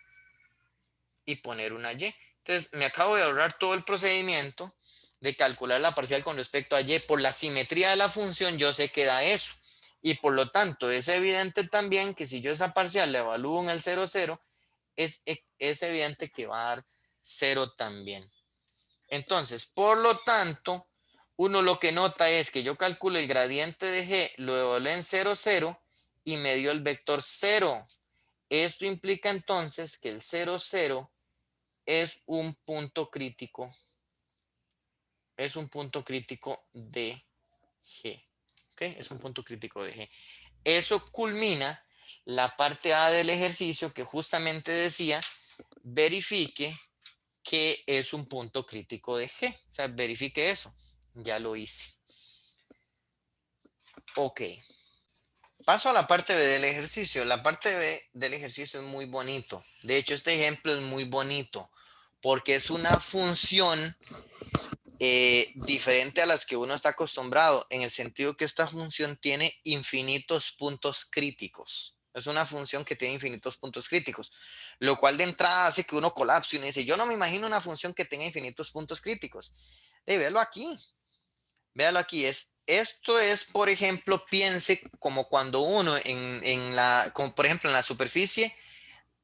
y poner una Y. Entonces, me acabo de ahorrar todo el procedimiento de calcular la parcial con respecto a Y. Por la simetría de la función, yo sé que da eso. Y por lo tanto, es evidente también que si yo esa parcial la evalúo en el 0, 0, es evidente que va a dar 0 también. Entonces, por lo tanto, uno lo que nota es que yo calculo el gradiente de G, lo evalué en 0, 0 y me dio el vector 0. Esto implica entonces que el 0, 0 es un punto crítico. Es un punto crítico de G. ¿Ok? Es un punto crítico de G. Eso culmina la parte A del ejercicio que justamente decía, verifique que es un punto crítico de G. O sea, verifique eso. Ya lo hice. Ok. Paso a la parte B del ejercicio. La parte B del ejercicio es muy bonito. De hecho, este ejemplo es muy bonito porque es una función diferente a las que uno está acostumbrado, en el sentido que esta función tiene infinitos puntos críticos. Es una función que tiene infinitos puntos críticos, lo cual de entrada hace que uno colapse y uno dice, yo no me imagino una función que tenga infinitos puntos críticos. Véalo aquí, véalo aquí. Esto es, por ejemplo, piense como cuando uno como por ejemplo en la superficie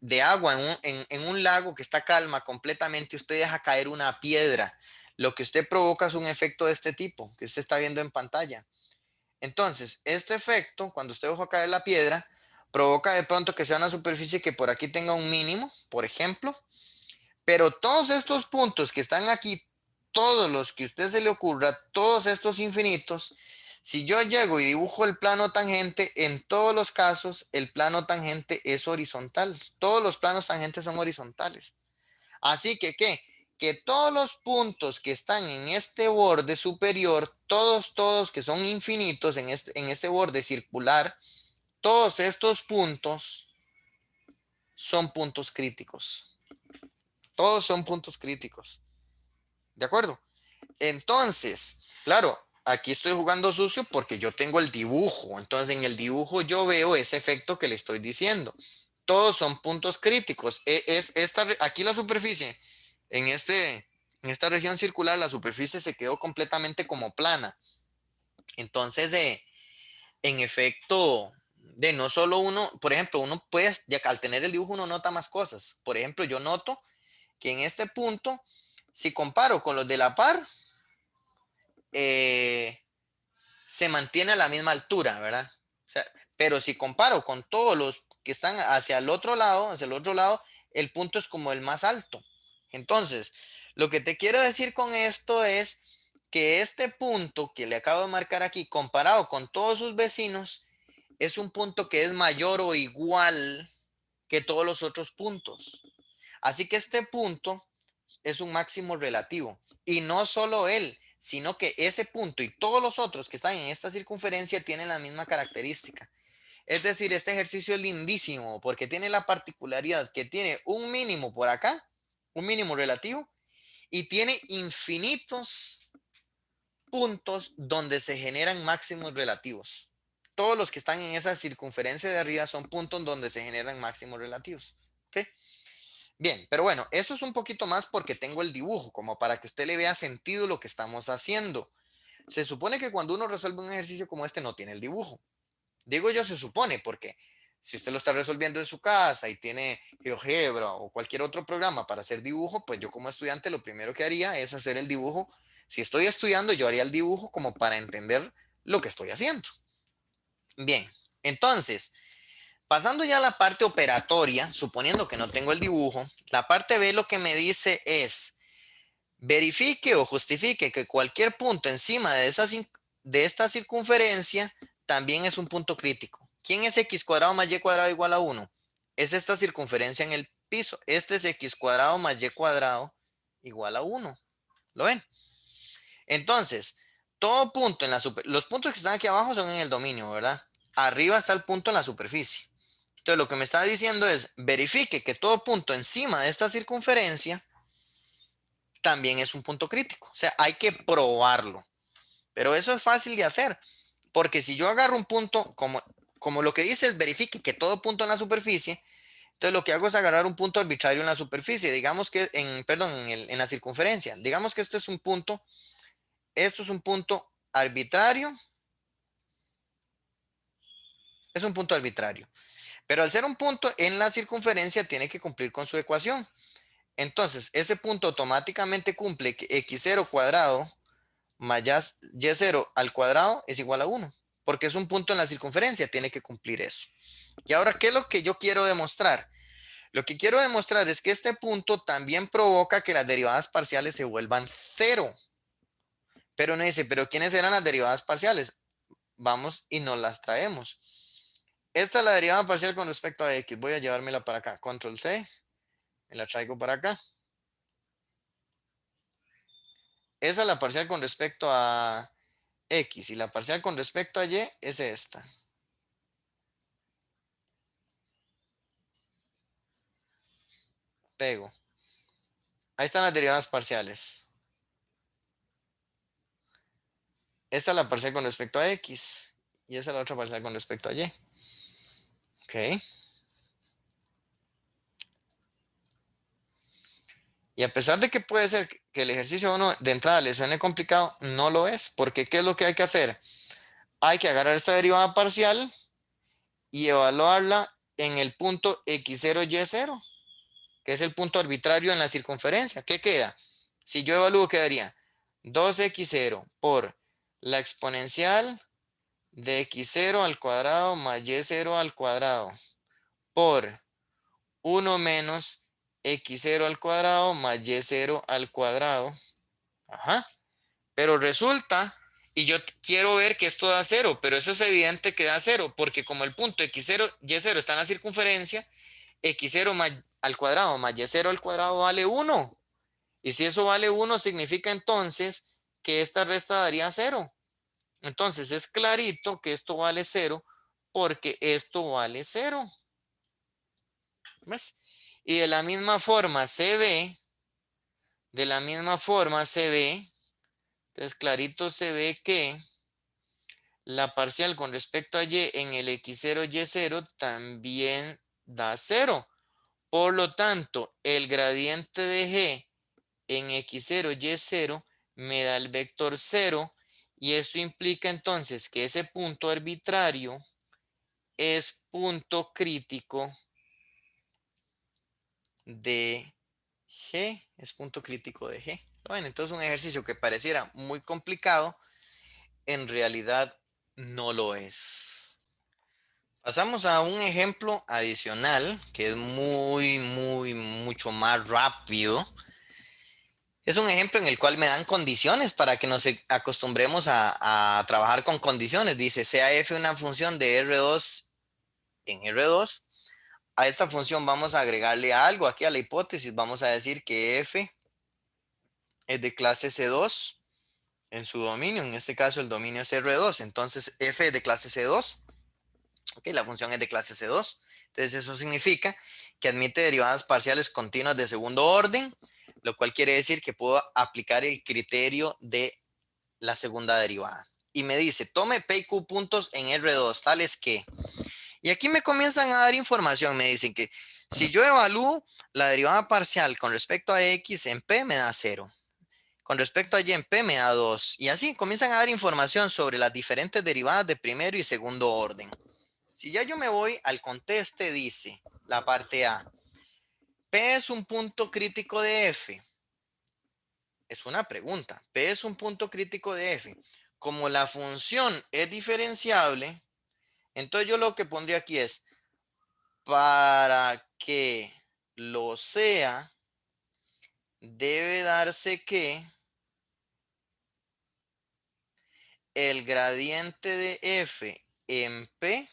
de agua en un lago que está calma completamente, usted deja caer una piedra. Lo que usted provoca es un efecto de este tipo que usted está viendo en pantalla. Entonces, este efecto, cuando usted deja caer la piedra, provoca de pronto que sea una superficie que por aquí tenga un mínimo, por ejemplo, pero todos estos puntos que están aquí todos los que a usted se le ocurra, todos estos infinitos, si yo llego y dibujo el plano tangente, en todos los casos el plano tangente es horizontal. Todos los planos tangentes son horizontales. Así que, ¿qué? Que todos los puntos que están en este borde superior, todos que son infinitos en este borde circular, todos estos puntos son puntos críticos. Todos son puntos críticos. ¿De acuerdo? Entonces, claro, aquí estoy jugando sucio porque yo tengo el dibujo. Entonces, en el dibujo yo veo ese efecto que le estoy diciendo. Todos son puntos críticos. Aquí la superficie, en esta región circular, la superficie se quedó completamente como plana. Entonces, en efecto, de no solo uno, por ejemplo, uno puede, ya al tener el dibujo, uno nota más cosas. Por ejemplo, yo noto que en este punto, si comparo con los de la par, eh, se mantiene a la misma altura, ¿verdad? O sea, pero si comparo con todos los que están hacia el otro lado, el punto es como el más alto. Entonces, lo que te quiero decir con esto es que este punto que le acabo de marcar aquí, comparado con todos sus vecinos, es un punto que es mayor o igual que todos los otros puntos. Así que este punto es un máximo relativo. Y no solo él, sino que ese punto y todos los otros que están en esta circunferencia tienen la misma característica. Es decir, este ejercicio es lindísimo porque tiene la particularidad que tiene un mínimo por acá, un mínimo relativo, y tiene infinitos puntos donde se generan máximos relativos. Todos los que están en esa circunferencia de arriba son puntos donde se generan máximos relativos. ¿Ok? Bien, pero bueno, eso es un poquito más porque tengo el dibujo, como para que usted le vea sentido lo que estamos haciendo. Se supone que cuando uno resuelve un ejercicio como este no tiene el dibujo. Digo yo se supone porque si usted lo está resolviendo en su casa y tiene GeoGebra o cualquier otro programa para hacer dibujo, pues yo como estudiante lo primero que haría es hacer el dibujo. Si estoy estudiando, yo haría el dibujo como para entender lo que estoy haciendo. Bien, entonces, pasando ya a la parte operatoria, suponiendo que no tengo el dibujo, la parte B lo que me dice es, verifique o justifique que cualquier punto encima de esta circunferencia también es un punto crítico. ¿Quién es x cuadrado más y cuadrado igual a 1? Es esta circunferencia en el piso. Este es x cuadrado más y cuadrado igual a 1. ¿Lo ven? Entonces, todo punto en los puntos que están aquí abajo son en el dominio, ¿verdad? Arriba está el punto en la superficie. Entonces, lo que me está diciendo es, verifique que todo punto encima de esta circunferencia también es un punto crítico. O sea, hay que probarlo. Pero eso es fácil de hacer, porque si yo agarro un punto, como lo que dice es verifique que todo punto en la superficie, entonces lo que hago es agarrar un punto arbitrario en la superficie, digamos que, perdón, en la circunferencia. Digamos que esto es un punto arbitrario, es un punto arbitrario. Pero al ser un punto en la circunferencia tiene que cumplir con su ecuación. Entonces, ese punto automáticamente cumple que x0 cuadrado más y0 al cuadrado es igual a 1, porque es un punto en la circunferencia, tiene que cumplir eso. Y ahora, ¿qué es lo que yo quiero demostrar? Lo que quiero demostrar es que este punto también provoca que las derivadas parciales se vuelvan cero. Pero no dice, ¿pero quiénes eran las derivadas parciales? Vamos y nos las traemos. Esta es la derivada parcial con respecto a x. Voy a llevármela para acá. Control C. Me la traigo para acá. Esa es la parcial con respecto a x. Y la parcial con respecto a y es esta. Pego. Ahí están las derivadas parciales. Esta es la parcial con respecto a x. Y esa es la otra parcial con respecto a y. Ok. Y a pesar de que puede ser que el ejercicio 1 de entrada le suene complicado, no lo es. Porque ¿qué es lo que hay que hacer? Hay que agarrar esta derivada parcial y evaluarla en el punto x0, y0, que es el punto arbitrario en la circunferencia. ¿Qué queda? Si yo evalúo, quedaría 2x0 por la exponencial de x0 al cuadrado más y0 al cuadrado por 1 menos x0 al cuadrado más y0 al cuadrado. Ajá. Pero resulta, y yo quiero ver que esto da cero, pero eso es evidente que da cero, porque como el punto x0, y0 está en la circunferencia, x0 al cuadrado más y0 al cuadrado vale 1. Y si eso vale 1, significa entonces que esta resta daría cero. Entonces es clarito que esto vale cero porque esto vale cero. ¿Ves? Y de la misma forma se ve, entonces clarito se ve que la parcial con respecto a y en el x0, y0 también da cero. Por lo tanto, el gradiente de g en x0, y0 me da el vector 0 y esto implica entonces que ese punto arbitrario es punto crítico de G, es punto crítico de G. Bueno, entonces un ejercicio que pareciera muy complicado, en realidad no lo es. Pasamos a un ejemplo adicional que es mucho más rápido. Es un ejemplo en el cual me dan condiciones para que nos acostumbremos a trabajar con condiciones. Dice, sea f una función de R2 en R2. A esta función vamos a agregarle algo aquí a la hipótesis. Vamos a decir que f es de clase C2 en su dominio. En este caso el dominio es R2. Entonces f es de clase C2. Ok, la función es de clase C2. Entonces eso significa que admite derivadas parciales continuas de segundo orden, lo cual quiere decir que puedo aplicar el criterio de la segunda derivada. Y me dice, tome P y Q puntos en R2, tales que... Y aquí me comienzan a dar información. Me dicen que si yo evalúo la derivada parcial con respecto a X en P, me da 0. Con respecto a Y en P, me da 2. Y así comienzan a dar información sobre las diferentes derivadas de primero y segundo orden. Si ya yo me voy al conteste, dice la parte A. P es un punto crítico de F. Es una pregunta. P es un punto crítico de F. Como la función es diferenciable, entonces yo lo que pondría aquí es, para que lo sea, debe darse que el gradiente de F en P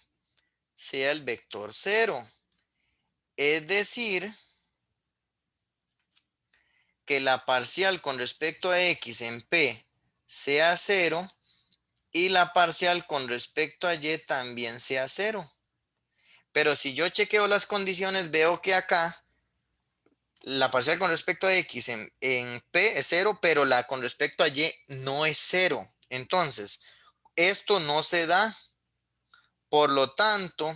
sea el vector 0. Es decir, que la parcial con respecto a X en P sea 0 y la parcial con respecto a Y también sea 0. Pero si yo chequeo las condiciones, veo que acá la parcial con respecto a X en P es 0, pero la con respecto a Y no es 0. Entonces, esto no se da. Por lo tanto,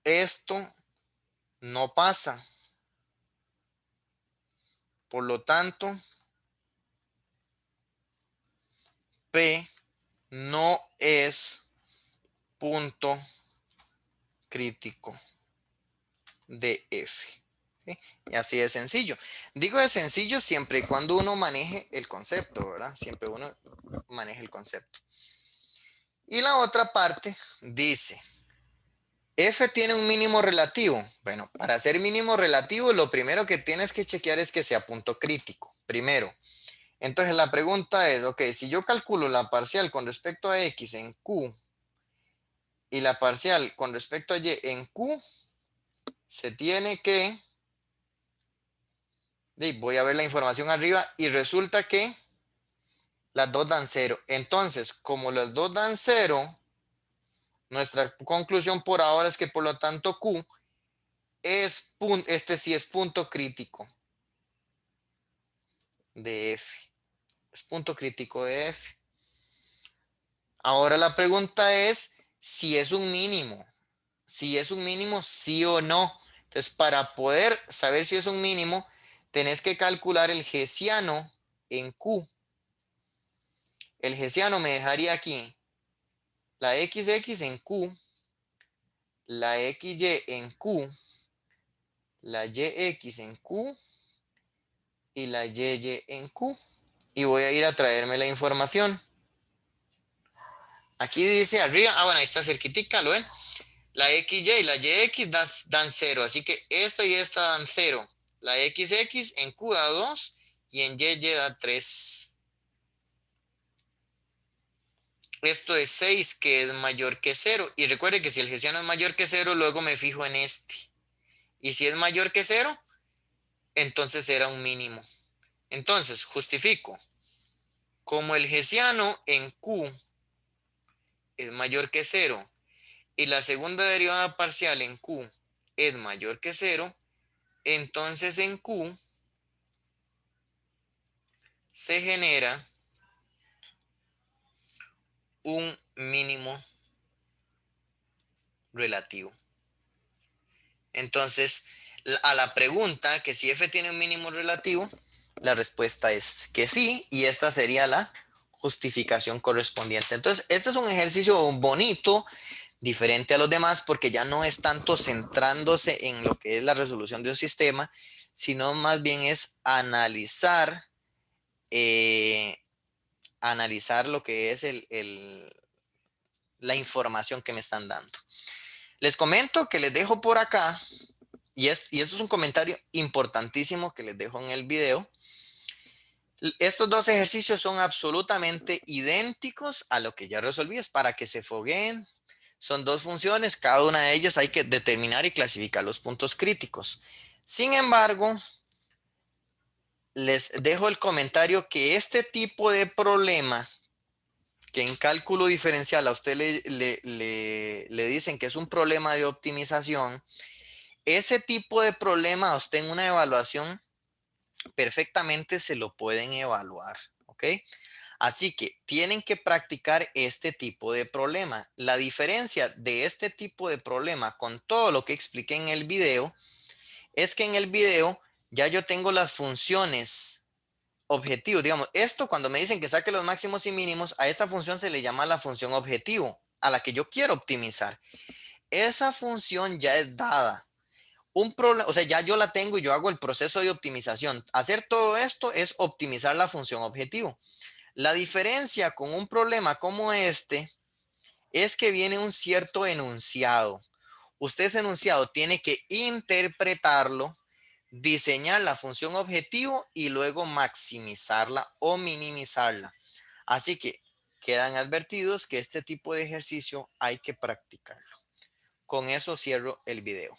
esto no pasa. Por lo tanto, P no es punto crítico de F. ¿Sí? Y así de sencillo. Digo de sencillo siempre y cuando uno maneje el concepto, ¿verdad? Siempre uno maneje el concepto. Y la otra parte dice, F tiene un mínimo relativo. Bueno, para hacer mínimo relativo, lo primero que tienes que chequear es que sea punto crítico. Primero. Entonces la pregunta es, ok, si yo calculo la parcial con respecto a X en Q y la parcial con respecto a Y en Q, se tiene que, voy a ver la información arriba y resulta que las dos dan 0. Entonces, como las dos dan 0, nuestra conclusión por ahora es que por lo tanto Q es este sí es punto crítico de F. Es punto crítico de F. Ahora la pregunta es si es un mínimo. Si es un mínimo, sí o no. Entonces, para poder saber si es un mínimo, tenés que calcular el hessiano en Q. El hessiano me dejaría aquí la XX en Q, la XY en Q, la YX en Q y la YY en Q. Y voy a ir a traerme la información. Aquí dice arriba, bueno, ahí está cerquitica, ¿lo ven? La XY y la YX dan 0, así que esta y esta dan 0. La XX en Q da 2 y en Y da 3. Esto es 6 que es mayor que 0. Y recuerde que si el hessiano es mayor que 0, luego me fijo en este. Y si es mayor que 0, entonces era un mínimo. Entonces, justifico. Como el hessiano en Q es mayor que 0 y la segunda derivada parcial en Q es mayor que 0, entonces en Q se genera un mínimo relativo. Entonces, a la pregunta que si f tiene un mínimo relativo, la respuesta es que sí, y esta sería la justificación correspondiente. Entonces, este es un ejercicio bonito, diferente a los demás, porque ya no es tanto centrándose en lo que es la resolución de un sistema, sino más bien es eh, analizar lo que es la información que me están dando. Les comento que les dejo por acá, y esto es un comentario importantísimo que les dejo en el video. Estos dos ejercicios son absolutamente idénticos a lo que ya resolví, es para que se fogueen. Son dos funciones, cada una de ellas hay que determinar y clasificar los puntos críticos. Sin embargo, les dejo el comentario que este tipo de problema, que en cálculo diferencial a usted le dicen que es un problema de optimización, ese tipo de problema a usted en una evaluación perfectamente se lo pueden evaluar, ¿ok? Así que tienen que practicar este tipo de problema. La diferencia de este tipo de problema con todo lo que expliqué en el video es que en el video ya yo tengo las funciones objetivo. Digamos, esto cuando me dicen que saque los máximos y mínimos, a esta función se le llama la función objetivo, a la que yo quiero optimizar. Esa función ya es dada. Un problema, o sea, ya yo la tengo y yo hago el proceso de optimización. Hacer todo esto es optimizar la función objetivo. La diferencia con un problema como este es que viene un cierto enunciado. Usted ese enunciado tiene que interpretarlo, diseñar la función objetivo y luego maximizarla o minimizarla. Así que quedan advertidos que este tipo de ejercicio hay que practicarlo. Con eso cierro el video.